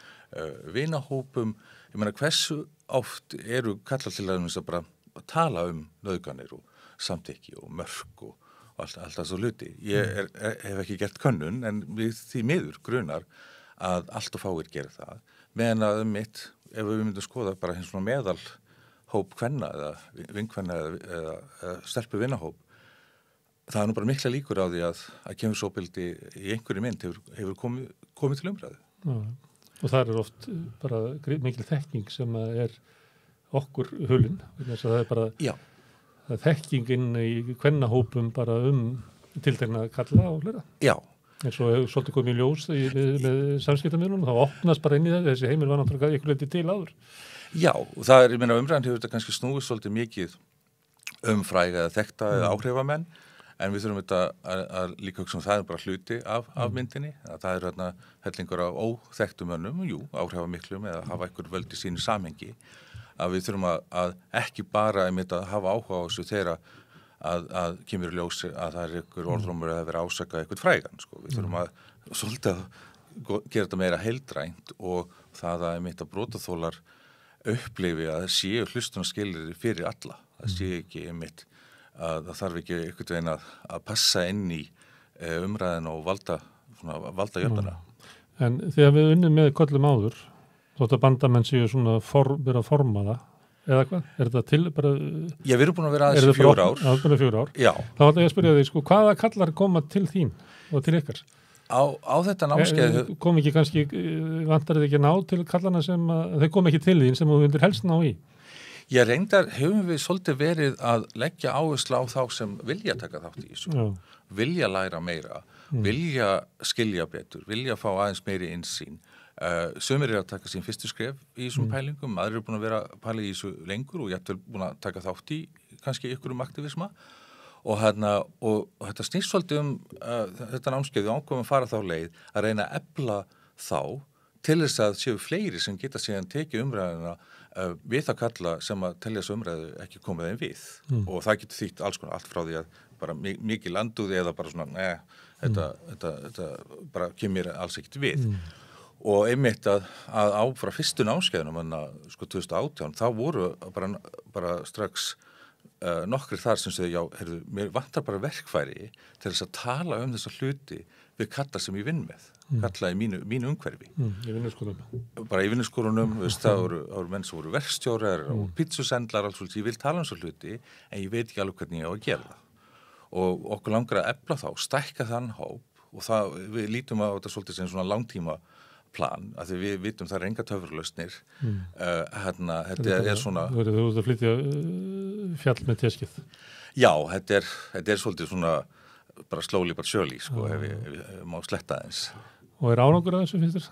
vinahópum. Ég meina hversu oft eru kallar til að bara að tala um nauðganir og samþykki og mörk og allt það svo hluti. Ég hef ekki gert könnun en við því miður grunar að allt og fáir gera það. Meðan að ef við myndum skoða bara hins svona meðal hóp kvenna eða vinkvenna eða stelpu vinahóp það er nú bara mikla líkur á því að kynferðisofbeldi í einhverju mynd hefur komið til umræðu. Já, og það er oft bara mikil þekking sem er okkur hulin. Það er bara það er þekkingin í kvennahópum bara tiltekna kalla og hlera. Já. En svo hefur svolítið komið í ljós með samskiptamiðlunum, þá opnast bara inn í það, þessi heimil var náttúrulega ykkur leyti til áður. Já, og það er, umræðan hefur þetta kannski snúið svolítið mikið fræga eða þekkta eða áhrifamenn en við þurfum að líka hugsa það bara hluti af myndinni, að það þarna hellingur af óþekktum mönnum, áhrifamiklum eða hafa einhver völd í sínu samhengi, að við þurfum að ekki bara að hafa áhuga á þessu þegar að kemur í ljósi að það einhver orðrómur að vera ásakað eitthvað frægan, sko. Við þurfum að svolítið gera þetta meira heildrænt og það að brotaþolar upplifi að það séu hlustunarskilyrði fyrir alla. Það séu ekki að það þarf ekki einhvern veginn að passa inn í umræðina og valda jöfnuna. En þegar við unnum með kollum áður, þótt að bandamenn séu svona vera að forma það, eða hvað? Er þetta til bara... Já, við erum búin að vera aðeins 4 ár. Já, við erum búin að 4 ár. Já. Þá ætla ég að spyrja þig, sko, hvaða kallar koma til þín og til ykkar? Á þetta námskeið... Kom ekki kannski, vantar þið ekki ná til kallana sem þau kom ekki til þín sem þú undir helst ná í? Já, reyndar hefum við svolítið verið að leggja áherslu á þá sem vilja taka þátt í þessu. Já. Vilja læra meira, vilja skilja betur, vilja fá aðeins meiri innsýn. Sumir að taka sín fyrstu skref í þessum pælingum, aðrir búin að vera pæla í þessu lengur og jafnvel búin að taka þátt í kannski ykkurum aktivisma og þetta snýst svolítið þetta námskeið við ákveðum að fara þá leið að reyna að efla þá til þess að séu fleiri sem geta síðan tekið umræðina við það kalla sem að telja þessu umræðu ekki komið þeim við og það getur þýtt alls konar, allt frá því að bara mikið landúði eða bara svona, þetta bara kemur alls ekkert við. Og einmitt að á frá fyrstu námskeiðunum, sko 2018, þá voru bara strax nokkrir þar sem segja, já, mér vantar bara verkfæri til þess að tala þessa hluti við kalla sem ég vinn með, kalla í mínu umhverfi. Í vinnuskólunum. Bara í vinnuskólunum, það voru menn sem voru verkstjórar og pítsusendlar, alls ég vil tala þessa hluti, en ég veit ekki alveg hvernig ég á að gera það. Og okkur langar að efla þá, stækka þann hóp og við lítum á þetta svolítið sem svona langtíma plan, að því við vitum það enga töfralausnir þetta svona Þú ert að flytja fjall með teskið. Já, þetta er svolítið svona bara slowly but surely, sko, ef ég má sletta eins. Og er árangur að þessu finnst þér?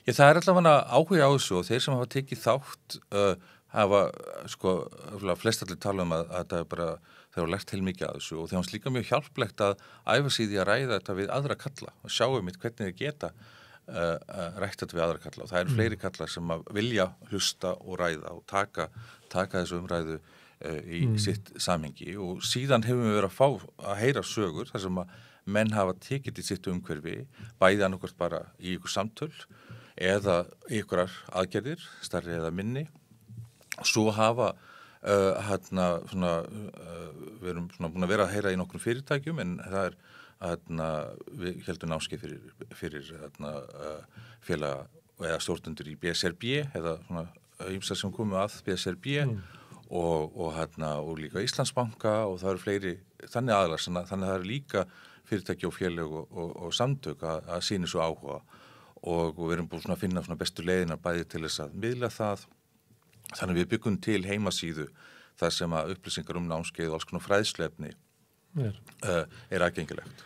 Já, það er allavega áhuga á þessu og þeir sem hafa tekið þátt hafa, sko, flestallir tala að þetta er bara þeir hafa lært heilmikið að þessu og þeir hafa líka mjög hjálplegt að æfa sig í að ræða þetta við aðra kalla og sjáum hvernig þeir geta rætt þetta við aðra kalla og það eru fleiri kallar sem að vilja hlusta og ræða og taka þessu umræðu í sitt samhengi og síðan hefum við verið að heyra sögur þar sem að menn hafa tekið í sitt umhverfi bæði annarkvort bara í ykkur samtöl eða í ykkurar aðgerðir, stærri eða minni og svo hafa við erum svona búin að vera að heyra í nokkrum fyrirtækjum en það er við heldum námskeið fyrir félaga eða stjórnendur í BSRB eða svona ýmsar sem komu að BSRB og líka Íslandsbanka og það eru fleiri þannig aðlar, þannig að það eru líka fyrirtæki og félag og samtök að sýna svo áhuga og við erum búin að finna svona bestu leiðina bæði til þess að miðla það þannig að við byggum til heimasíðu þar sem að upplýsingar námskeið og alls konar fræðsluefni er aðgengilegt.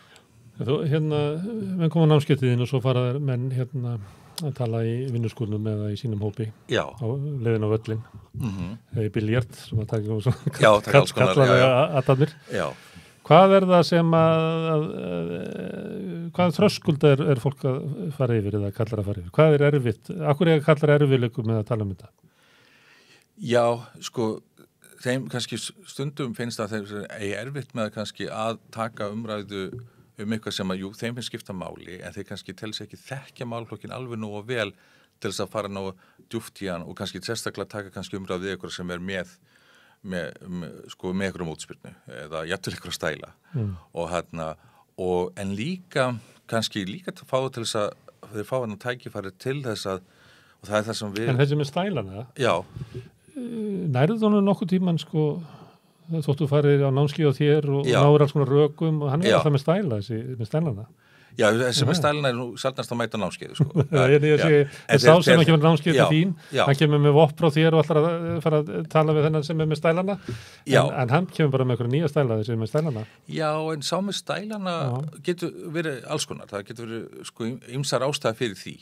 Þú, menn koma námskeiðin og svo fara menn að tala í vinnuskúlnum eða í sínum hópi á leiðin á völlin eða í biljart sem að taka kallaði aðtannir. Hvað er það sem hvað þröskuld er fólk að fara yfir eða kallar að fara yfir? Hvað er erfitt? Akkur er kallar erfiðleikum með að tala þetta? Já, sko þeim kannski stundum finnst að þeim er erfitt með kannski að taka umræðu eitthvað sem að þeim finnst skipta máli en þeir kannski tells ekki þekkja málflokkin alveg nógu vel til þess að fara nógu djúpt í hann og kannski sérstaklega taka kannski umræðu við eitthvað sem er með eitthvað mótspyrnu eða jafnvel eitthvað stæla og en líka kannski líka fá til þess að þeir fá hann að tækifæri til þess að og það er það sem við En þessi með stælana? Já Nærðu þú nokkuð tíman sko þóttu farið á námskeið á þér og náður alls konar rökum og hann er alltaf með stæla með stælana Já, þessi með stælana er nú sjaldnast að mæta námskeið sko. Ég sá sem að kemur námskeið til þín hann kemur með vopp frá þér og alltaf að fara að tala við þennan sem er með stælana en hann kemur bara með eitthvað nýja stæla þessi með stælana Já, en sá með stælana getur verið alls konar það getur verið sko ýmsar ástæða fyrir því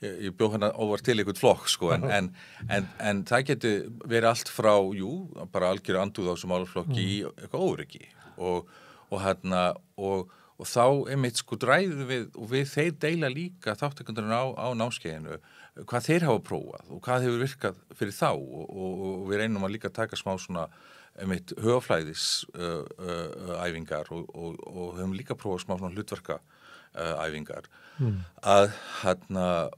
ég bjó hérna óvart til eitthvað flokk sko, en það getur verið allt frá bara algjör andúð á þessum málaflokki í eitthvað óryggi og þá einmitt sko ræðum við og við þeir deila líka þáttakendurinn á námskeiðinu hvað þeir hafa prófað og hvað hefur virkað fyrir þá og við reynum að líka taka smá svona einmitt hugaflæðis æfingar og höfum líka prófað smá svona hlutverka æfingar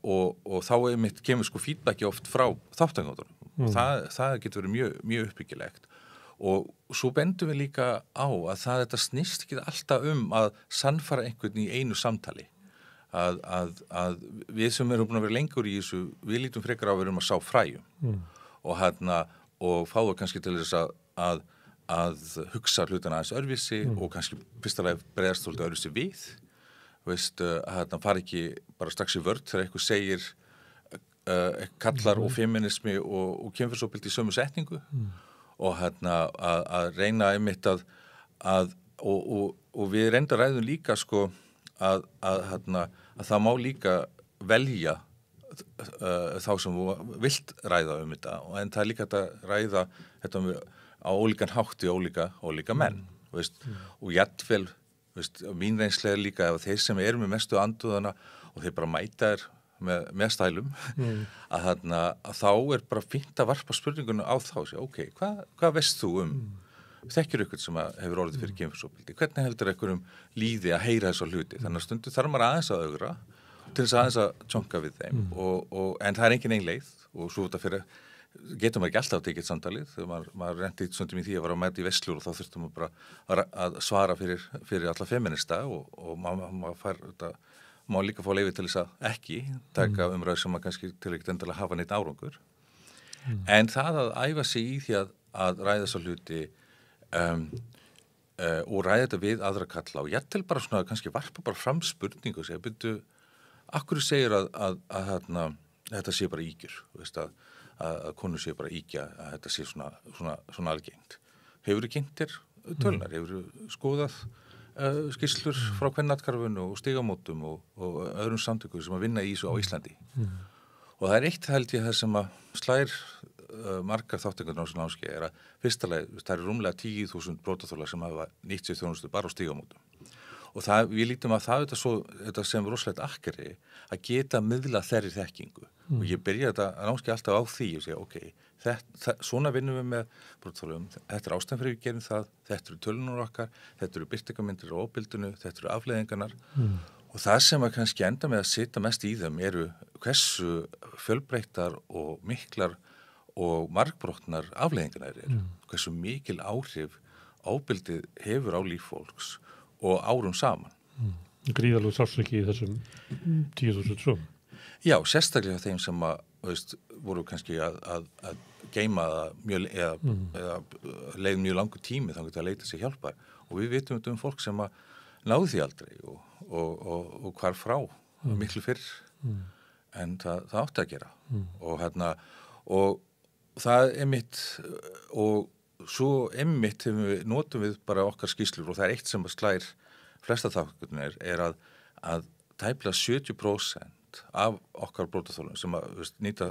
og þá einmitt kemur sko feedbacki oft frá þáttakendunum það getur verið mjög uppbyggilegt og svo bendum við líka á að þetta snýst ekki alltaf að sannfara einhvern í einu samtali að við sem erum búin að vera lengur í þessu við lítum frekar á að vera að sá fræjum og fá það kannski til þess að hugsa hlutina aðeins örvísi og kannski fyrstulega bregðast svolítið örvísi við veist, fara ekki bara strax í vörð þegar eitthvað segir kallar og feminismi og kynferðisofbeldi í sömu setningu og að reyna einmitt og við reynda ræðum líka sko að það má líka velja þá sem vilt ræða þetta en það er líka að ræða þetta á ólíkan hátt í ólíka menn veist, og jafnvel mín reynslega líka ef þeir sem eru með mestu anduðana og þeir bara mæta með stælum að þá er bara fínt að varpa spurningunum á þá og segja, ok, hvað veist þú þekkir ykkur sem hefur orðið fyrir kynferðisofbeldi, hvernig heldur einhverjum líði að heyra þessa hluti, þannig að stundu þarf maður aðeins að augra til þess aðeins að tjónka við þeim en það er engin ein leið og svo þetta fyrir getur maður ekki alltaf að tekið samtalið þegar maður renti stundum í því að vera að mæta í veslur og þá þurftum maður bara að svara fyrir alla feminista og maður fær þetta má líka fá leyfi til þess að ekki taka umræður sem maður kannski til ekkert endilega hafa neitt árangur en það að æfa sig í því að ræða þessa hluti og ræða þetta við aðra kalla og ég til bara svona kannski varpa bara fram spurningu og segja, byrju, akkur segir að þetta sé bara ígjur, veist að konur sé bara ígja að þetta sé svona algengt. Hefurðu kynntir tölunar, hefurðu skoðað skýrslur frá kvennatkarfinu og stigamótum og öðrum samtökum sem að vinna í þessu á Íslandi. Og það er eitt held ég það sem að slær margar þáttekundur á þessu námskeið er að fyrsta leið, það eru rúmlega 10.000 brotaþolar sem hafa nýtt sér þjónustu bara á stigamótum. Og við lítum að þetta sem rosalegt akkeri að geta miðla þeirri þekkingu. Og ég byrja þetta námskeið alltaf á því og segja, ok, svona vinnum við með brotaþolum, þetta er ástæðan fyrir við gerum það, þetta eru tölunur okkar, þetta eru birtingarmyndir á óbildinu, þetta eru afleiðingarnar. Og það sem að kannski enda með að sitja mest í þeim eru hversu fjölbreyttar og miklar og margbrotnar afleiðingarnar eru. Hversu mikil áhrif óbildið hefur á líf fólks og árum saman. Gríðalegu sársauki í þessum 10.000 sögum. Já, sérstaklega þeim sem voru kannski að geyma það eða leið mjög langur tími þannig að leita sér hjálpar og við vitum fólk sem að náðu því aldrei og hvar frá miklu fyrr en það átti að gera og það einmitt og svo einmitt notum við bara okkar skýrslur og það er eitt sem að slær flesta þáttunir er að tæplega 70% af okkar brotaþolum sem að nýta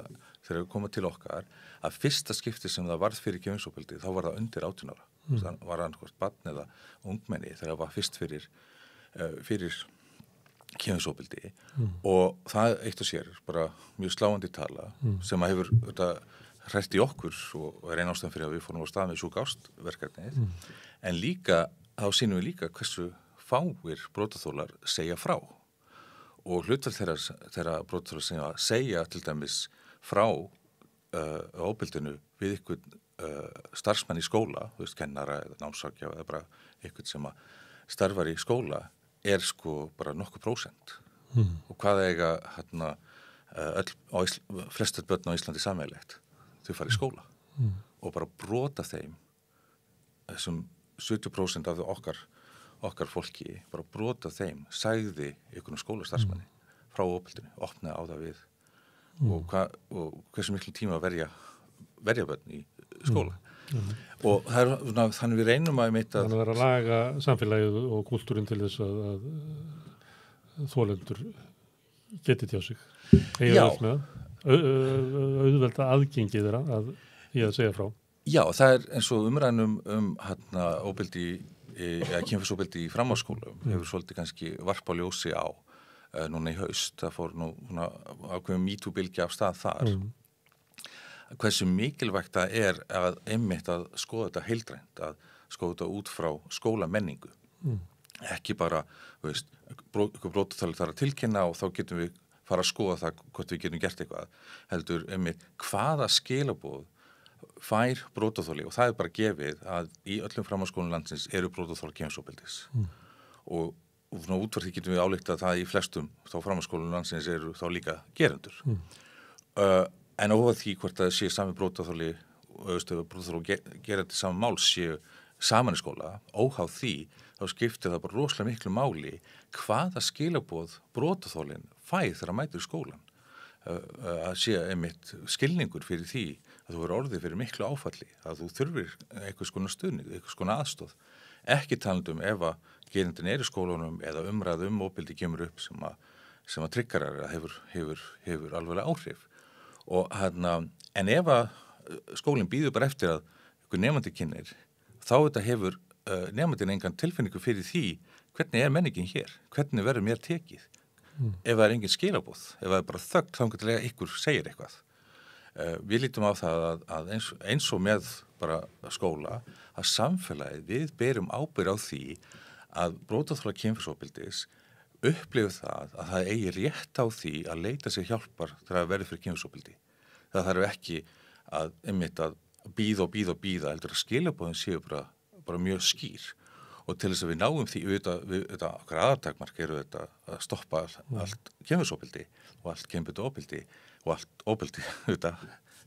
þegar við komum til okkar að fyrsta skipti sem það varð fyrir kynferðisofbeldi þá var það undir 18 ára. Það var annað barn eða ungmenni þegar það var fyrst fyrir kynferðisofbeldi og það eitt og sér bara mjög sláandi tala sem að hefur þetta hrært í okkur og er einn ástæðan fyrir að við fórum á stað með Sjúk ást verkefnið en líka þá sýnum við líka hversu fáir brotaþolar segja frá og hlutfall þeirra brotaþolar segja til dæmis frá óbildinu við ykkur starfsmenn í skóla, þú veist, kennara eða námsráðgjafa eða bara ykkur sem að starfar í skóla er sko bara nokkuð prósent og hvað eiga flestar börn á Íslandi sameiginlegt þau fara í skóla og bara brota þeim þessum 70% af okkar fólki, bara brota þeim sagði ykkur skólastarfsmanni frá óbildinu, opnaði á það við og hversu miklu tíma verja börn í skóla og það er þannig við reynum að þannig að vera að laga samfélagið og kultúrin til þess að þolendur geti tjá sig auðvelda aðgengi þeirra að segja frá. Já, það er eins og umræðnum óbildi kynferðisofbeldi í framhaldsskólum hefur svolítið kannski varpa ljósi á núna í haust, það fór nú ákveðum MeToo-bylgja af stað þar. Hversu mikilvægt það að einmitt að skoða þetta heildrænt, að skoða þetta út frá skólamenningu. Ekki bara, brotaþoli þarf að tilkynna og þá getum við fara að skoða það hvort við getum gert eitthvað. Heldur einmitt hvaða skilaboð fær brotaþoli, og það bara gefið að í öllum framhaldsskólum landsins eru brotaþoli kynferðisofbeldis. Og út frá því getum við ályktað það í flestum þá framhaldsskólum landsins eru þá líka gerendur. En óháð því hvort það sé sami brotaþoli og gerandi saman mál séu saman í skóla, óháð því þá skiptir það bara rosalega miklu máli hvaða skilaboð brotaþolinn fær þegar að mæta í skólan. Að sé einmitt skilningur fyrir því að þú verður orðið fyrir miklu áfalli, að þú þurfir einhvers konar stuðning, einhvers konar aðstoð. Ekki talandi ef að gerandinn í skólanum eða umræðu ofbeldi kemur upp sem að tryggarar hefur alveg áhrif. Og en ef að skólinn býður bara eftir að einhver nemandi kynnir, þá þetta hefur nemandinn engan tilfinningu fyrir því hvernig menningin hér, hvernig verður mér tekið. Ef það engin skilaboð, ef það bara þögn þangað til ykkur segir eitthvað. Við lítum á það að eins og með bara skóla, að samfélagið við berum ábyrgð á því að brotaþolar kynferðisofbeldis upplifu það að það eigi rétt á því að leita sér hjálpar þegar það verður fyrir kynferðisofbeldi. Það þarf ekki að bíða, heldur að skilaboðin séu bara mjög skýr. Og til þess að við náum því auðvitað okkar aðartakmark eru þetta að stoppa allt kynferðisofbeldi og allt kynbundið ofbeldi og allt ofbeldi auðvitað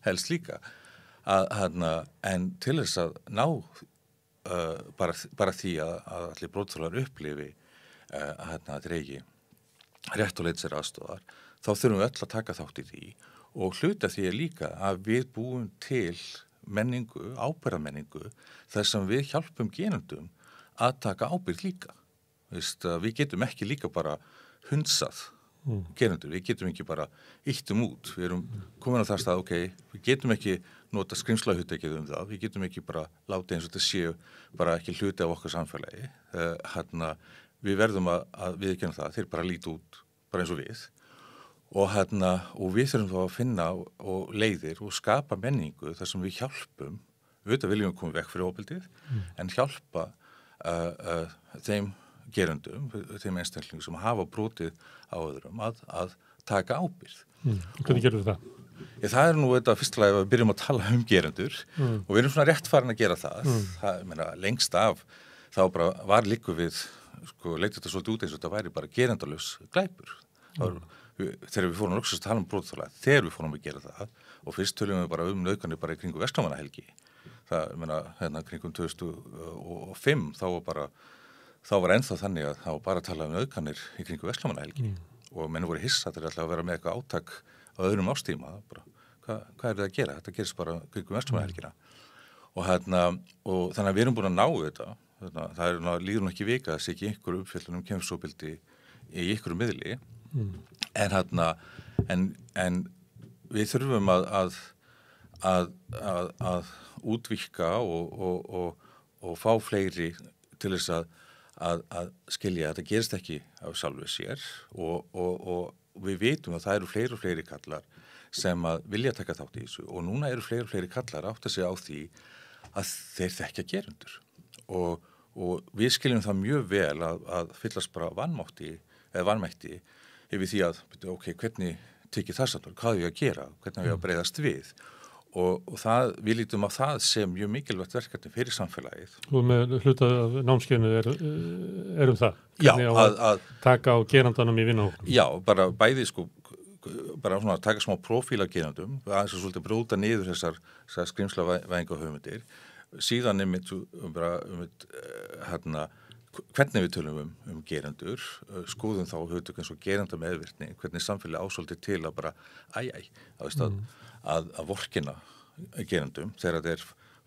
helst líka. En til þess að ná bara því að allir brotaþolar upplifi að dreigi rétt og leita sér aðstoðar, þá þurfum við öll að taka þátt í því og hluta því líka að við búum til menningu, ábyrgðarmenningu, þar sem við hjálpum gerendum að taka ábyrgð líka. Við getum ekki líka bara hunsað gerendur, við getum ekki bara ýttum út. Við erum komin á það stað, við getum ekki nota skrimslahugtakið það, við getum ekki bara láta eins og þetta séu bara ekki hluti af okkar samfélagi. Við verðum að viðurkenna það, þeir bara líti út bara eins og við. Og við þurfum þá að finna og leiðir og skapa menningu þar sem við hjálpum, við viljum koma vekk fyrir ofbeldið, en hjálpa þeim gerendum, þeim einstaklingum sem hafa brotið á öðrum að taka ábyrgð. Hvernig gerur það? Það nú þetta fyrstulega ef við byrjum að tala gerendur og við erum svona rétt farin að gera það. Lengst af þá bara var líku við, leit þetta svolítið út eins og þetta væri bara gerendalaus glæpur. Þegar við fórum að tala brotaþola, þegar við fórum að gera það og fyrst tölum við bara nauðganir bara í kringu Vestmannahelgi. Kringum 2005 þá var ennþá þannig að það var bara að tala nauðganir í kringu Vestmannahelgi og menn voru hissatir alltaf að vera með eitthvað átak á öðrum ástíma. Hvað það að gera? Þetta gerist bara kringum Vestmannahelgina. Og þannig að við erum búin að ná þetta. Það líður nú ekki vika að sé ekki einhver umfjöllun kynferðisofbeldi í einhverju miðli. En við þurfum að útvíkka og fá fleiri til þess að skilja að þetta gerist ekki af sjálfu sér og við vitum að það eru fleiri og fleiri kallar sem að vilja taka þátt í þessu og núna eru fleiri og fleiri kallar átt að segja á því að þeir þekkja gerendur og við skiljum það mjög vel að fyllast bara vanmætti yfir því að hvernig tekið það samt, hvað við að gera, hvernig við að breiðast við og við lítum á það sem mjög mikilvægt verkefni fyrir samfélagið. Og með hluta af námskeiðinu er það? Já, að taka á gerandanum í vinnuhópnum? Já, bara bæði bara svona að taka smá prófíl af gerandum, aðeins að svolítið brjóta niður þessar skrimslavæðingahugmyndir, síðan hvernig við tölum gerendur, skoðum þá hugtök eins og gerendameðvirkni, hvernig samfélagi ásóldi til að bara að vorkina gerendum þegar þeir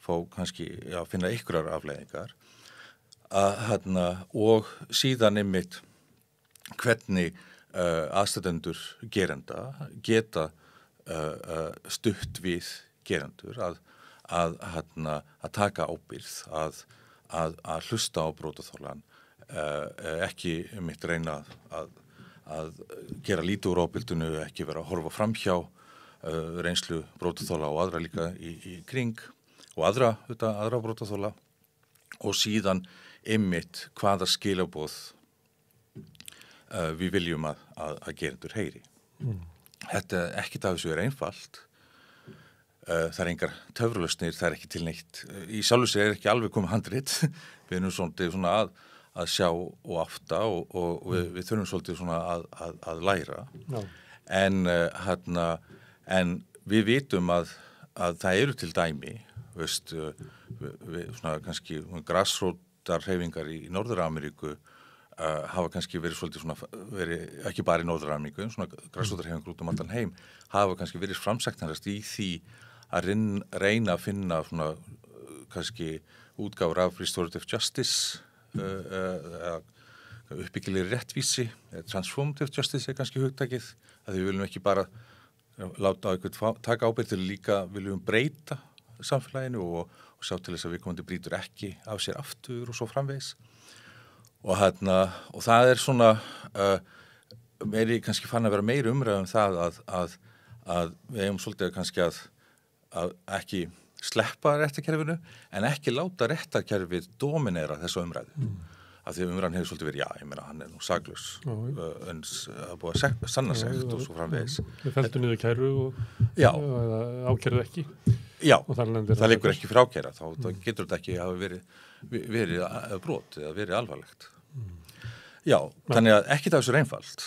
fá kannski að finna einhverjar afleiðingar og síðan hvernig aðstæðendur gerenda geta stutt við gerendur að taka ábyrgð að hlusta á brotaþolann, ekki mitt reyna að gera lítið úr ofbeldinu, ekki vera að horfa framhjá reynslu brotaþola og aðra líka í kring og aðra brotaþola og síðan einmitt hvaða skilaboð við viljum að gerendur heyri. Þetta ekkert af þessu einfalt. Það engar töfralausnir, það ekki til neitt. Í sjálfu sér ekki alveg komið handrit. Við erum svona að sjá og átta og við þurfum svolítið svona að læra. Já. En við vitum að það eru til dæmi, veist, við svona kannski grassrótarhreyfingar í Norður-Ameríku hafa kannski verið svolítið svona, ekki bara í Norður-Ameríku, svona grassrótarhreyfingar út allan heim, hafa kannski verið framsæknarast í því að reyna að finna svona kannski útgáfur af restorative justice, uppbyggilegri réttvísi, transformative justice kannski hugtakið, að við viljum ekki bara láta eitthvað taka ábyrgð til líka viljum breyta samfélaginu og sjá til þess að viðkomandi brýtur ekki af sér aftur og svo framvegis. Og það svona kannski fann að vera meiri umræðum það að við eigum svolítið kannski að ekki sleppa réttarkerfinu en ekki láta réttarkerfið dominera þessu umræðu. Af því að umræðan hefur svolítið verið, ég meina hann nú saklaus, eins að búið að sanna sekt og svo framvegis. Við feldum niður kæru og ákærðu ekki. Já, það liggur ekki fyrir ákæra, þá getur þetta ekki hafa verið brot eða verið alvarlegt. Já, þannig að ekki það þessu einfalt.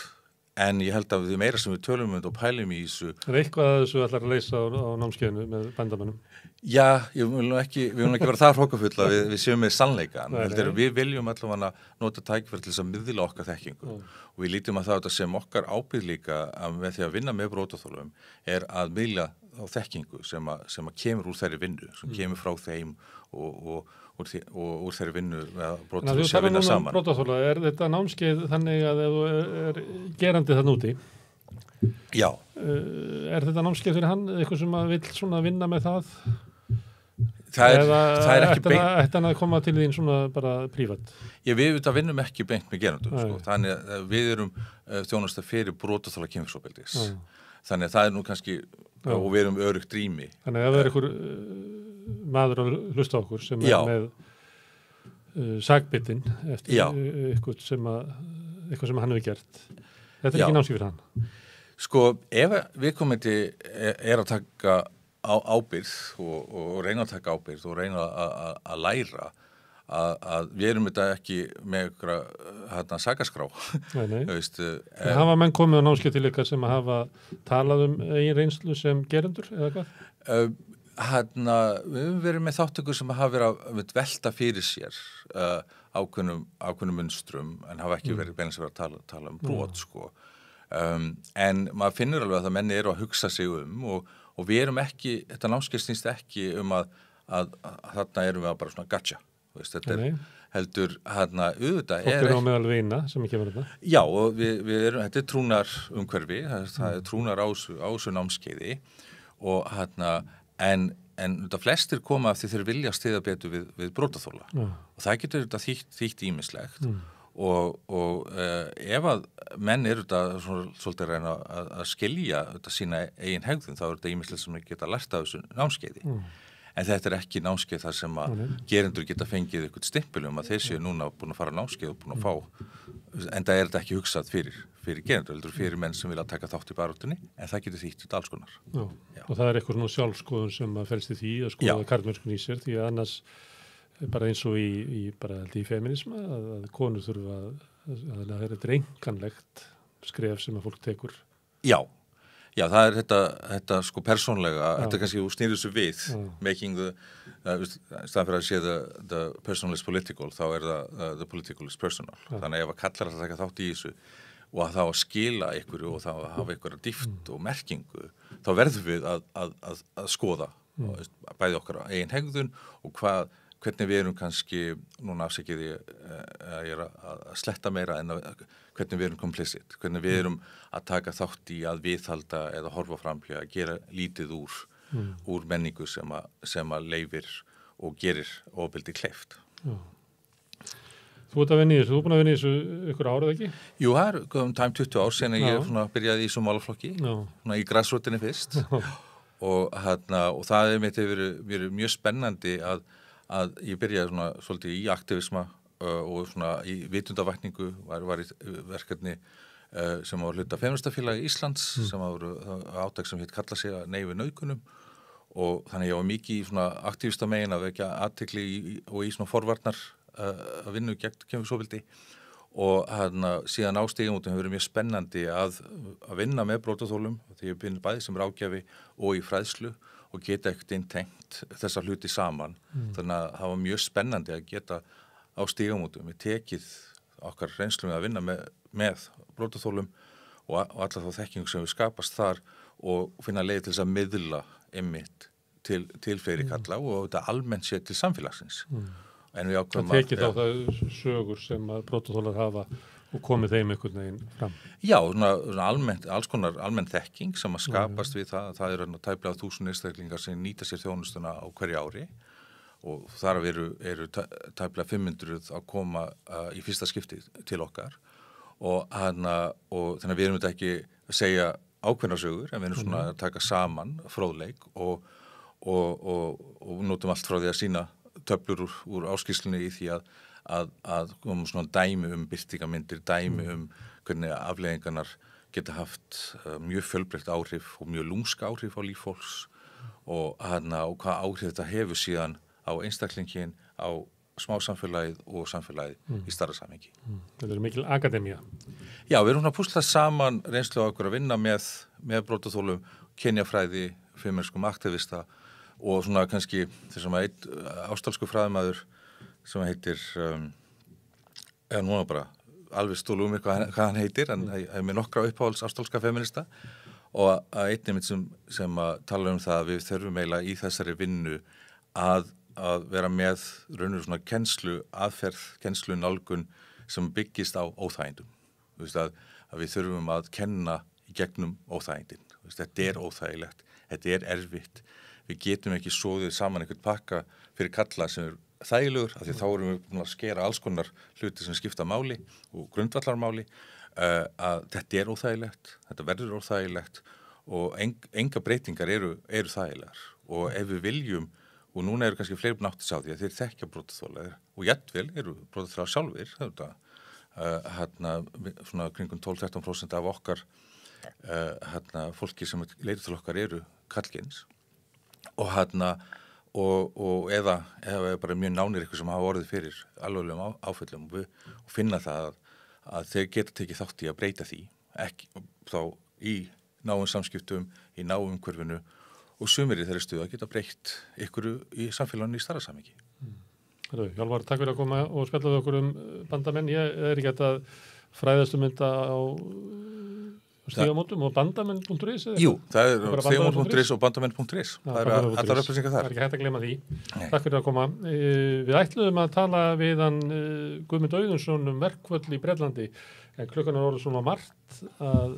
En ég held að því meira sem við tölum og pælum í þessu... eitthvað að þessu ætlar að leysa á námskeiðinu með bandamönnum? Já, við viljum ekki vera það hrókafull að við séum með sannleikan. Við viljum allavega nota tækifæri til þess að miðla okkar þekkingu. Og við lítum að það sem okkar ábyrgð líka með því að vinna með brotaþolum að miðla á þekkingu sem kemur úr þeirri vinnu, sem kemur frá þeim og úr þeirri vinnu brotaþola sem vinna saman. Brotaþola, þetta námskeið þannig að ef þú gerandi þann úti? Já. Þetta námskeið fyrir hann eitthvað sem vill svona vinna með það? Það er ekki beint. Ætti hann að koma til þín svona bara prívat? Við vinnum ekki beint með gerandum, þannig að við erum þjónusta fyrir brotaþola kynferðisofbeldis. Þannig að það nú kannski, og við erum öruggt rými. Þannig að ef það einhver maður að hlusta okkur sem með sakbitin eftir eitthvað sem hann hefur gert. Þetta ekki námskeið fyrir hann? Sko, ef viðkomandi að taka ábyrgð og reyna að taka ábyrgð og reyna að læra að við erum þetta ekki með einhverja sakaskrá. Hafa menn komið á námskeið til ykkar sem hafa talað eigin reynslu sem gerendur eða hvað? Við höfum verið með þáttökur sem hafa verið að velta fyrir sér ákveðnum munstrum en hafa ekki verið beinast að vera að tala brot, sko. En maður finnur alveg að það menni eru að hugsa sig og við erum ekki, þetta námskeið snýst ekki að þarna erum við bara svona gotcha. Þetta heldur auðvitað fólk á meðal vina sem ekki verið þetta. Já, og við erum, þetta trúnar umhverfi, það trúnar á þessu námskeiði og en þetta flestir koma af því þeir vilja styðja betur við brotaþola og það getur þetta þýtt ýmislegt og ef að menn eru þetta svolítið að reyna að skilja þetta sína eigin hegðun þá þetta ýmislegt sem þeir geta lært af þessu námskeiði. En þetta ekki námskeið þar sem að gerendur geta fengið eitthvað stimpilum að þeir séu núna búin að fara námskeið og búin að fá, en það þetta ekki hugsað fyrir gerendur, heldur fyrir menn sem vilja taka þátt í baráttunni, en það getur þýtt alls konar. Já. Og það eitthvað svona sjálfskoðun sem að felst í því að skoða karlmennskun í sér, því að annars bara eins og í feminisma að konur þurfa að það þetta enganlegt skref sem að fólk tekur. Já, það þetta sko persónlega, þetta kannski snýður þessu við, making staðan fyrir að sé the personal is political, þá það the political is personal. Þannig ef að kallar að taka þátt í þessu og að þá að skila ykkur og þá að hafa ykkur að dýft og merkingu, þá verðum við að skoða bæði okkar eigin hegðun og hvernig við erum kannski, núna afsækið ég að sletta meira en hvernig við erum complicit, hvernig við erum að taka þátt í að viðhalda eða horfa framhjá að gera lítið úr menningu sem að leifir og gerir ofbeldi kleift. Þú ert að vinna í þessu, þú er búin að vinna í þessu ykkur árið ekki? Jú, það er tæm 20 ár sen ég byrjaði í þessum málaflokki, í grassrootinni fyrst og það mitt hefur verið mjög spennandi að ég byrjaði svolítið í aktivisma og í vitundavakningu var í verkefni sem var hluta Feministafélagi Íslands sem var átak sem hitt kalla sig að nei við nauðgunum og þannig ég var mikið í aktivista megin að vekja athygli og í forvarnar að vinna gegn kynferðisofbeldi og síðan á Stígamótum hefur verið mjög spennandi að vinna með brotaþolum því ég byrði bæði sem ráðgjafi og í fræðslu og geta ekkert tengt þessa hluti saman þannig að það var mjög spennandi að geta á Stígamótum við tekið okkar reynslu með að vinna með brotaþolum og alla þá þekkingu sem við skapast þar og finna leið til þess að miðla einmitt til fleiri kalla og þetta almennt sé til samfélagsins En við ákveðum það tekið þá það sögur sem að brotaþolar hafa og komið þeim einhvern veginn fram. Já, alls konar almenn þekking sem að skapast við það. Það eru tæplega 1000 einstaklingar sem nýta sér þjónustuna á hverju ári og þar eru tæplega 500 að koma í fyrsta skipti til okkar og þannig að við erum þetta ekki að segja ákveðnar sögur en við erum að taka saman fróðleik og notum allt frá því að sýna töflur úr áskýrslunni í því að koma svona dæmi birtingarmyndir, dæmi hvernig afleiðingarnar geta haft mjög fjölbreytt áhrif og mjög lúmsk áhrif á líf fólks og hvað áhrif þetta hefur síðan á einstaklingin, á smásamfélagið og samfélagið í stærra samhengi. Þetta er mikil akademía. Já, við erum að púsla saman reynslu á okkur að vinna með brotaþolum, kynjafræði, femínískum aktivista og svona kannski þessum að einn ástralsku fræðimaður sem heitir eða núna bara alveg stólu hvað hann heitir en það er með nokkra uppáhalds ástralska feminista og að einn einmitt sem að tala það að við þurfum eiginlega í þessari vinnu að vera með raunur svona kennslu nálgun sem byggist á óþægindum. Þú veist að við þurfum að kenna í gegnum óþægindin. Þetta er óþægilegt, þetta er erfitt. Við getum ekki soðið saman einhvern pakka fyrir kalla sem þægilegur, af því þá erum við búin að skera alls konar hluti sem skipta máli og grundvallarmáli, að þetta er óþægilegt, þetta verður óþægilegt og enga breytingar eru þægilegar. Og ef við viljum, og núna eru kannski fleiri búin átt að sjá því að þeir þekkja brotaþola og jafnvel eru brotaþolar sjálfir, svona kringum 12-13% af okkar fólki sem leitur til okkar eru karlkyns. Og eða bara mjög nánir ykkur sem hafa orðið fyrir alvarlegum áföllum og finna það að þeir geta tekið þátt í að breyta því, ekki þá í náum samskiptum, í náum umhverfinu og sumir í þeirri stuð að geta breytt ykkur í samfélaginu í stærra samhengi. Hjálmar, takk fyrir að koma og spjallaðu okkur bandamenn. Ég er ekki að fræðast þetta á Stígamótum og bandamenn.is? Jú, það er stígamót.is og bandamenn.is. Það er allar upplýsingar þar. Það er ekki hægt að gleyma því. Nei. Takk fyrir að koma. Við ætluðum að tala við hann Guðmund Auðunsson verkvöll í Bretlandi en klukkan er orðið svona margt að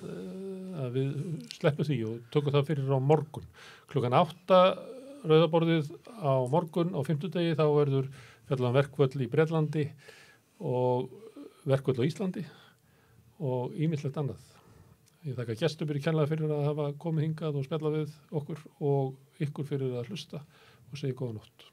við sleppum því og tökum það fyrir á morgun. Klukkan 8 rauðaborðið á morgun á 5. degi þá verður fjallan verkvöll í Bretlandi og verkvöll á Íslandi og ýmislegt annað. Ég þakka Gestur kærlega fyrir að hafa komið hingað og spjallað við okkur og ykkur fyrir að hlusta og segi góða nótt.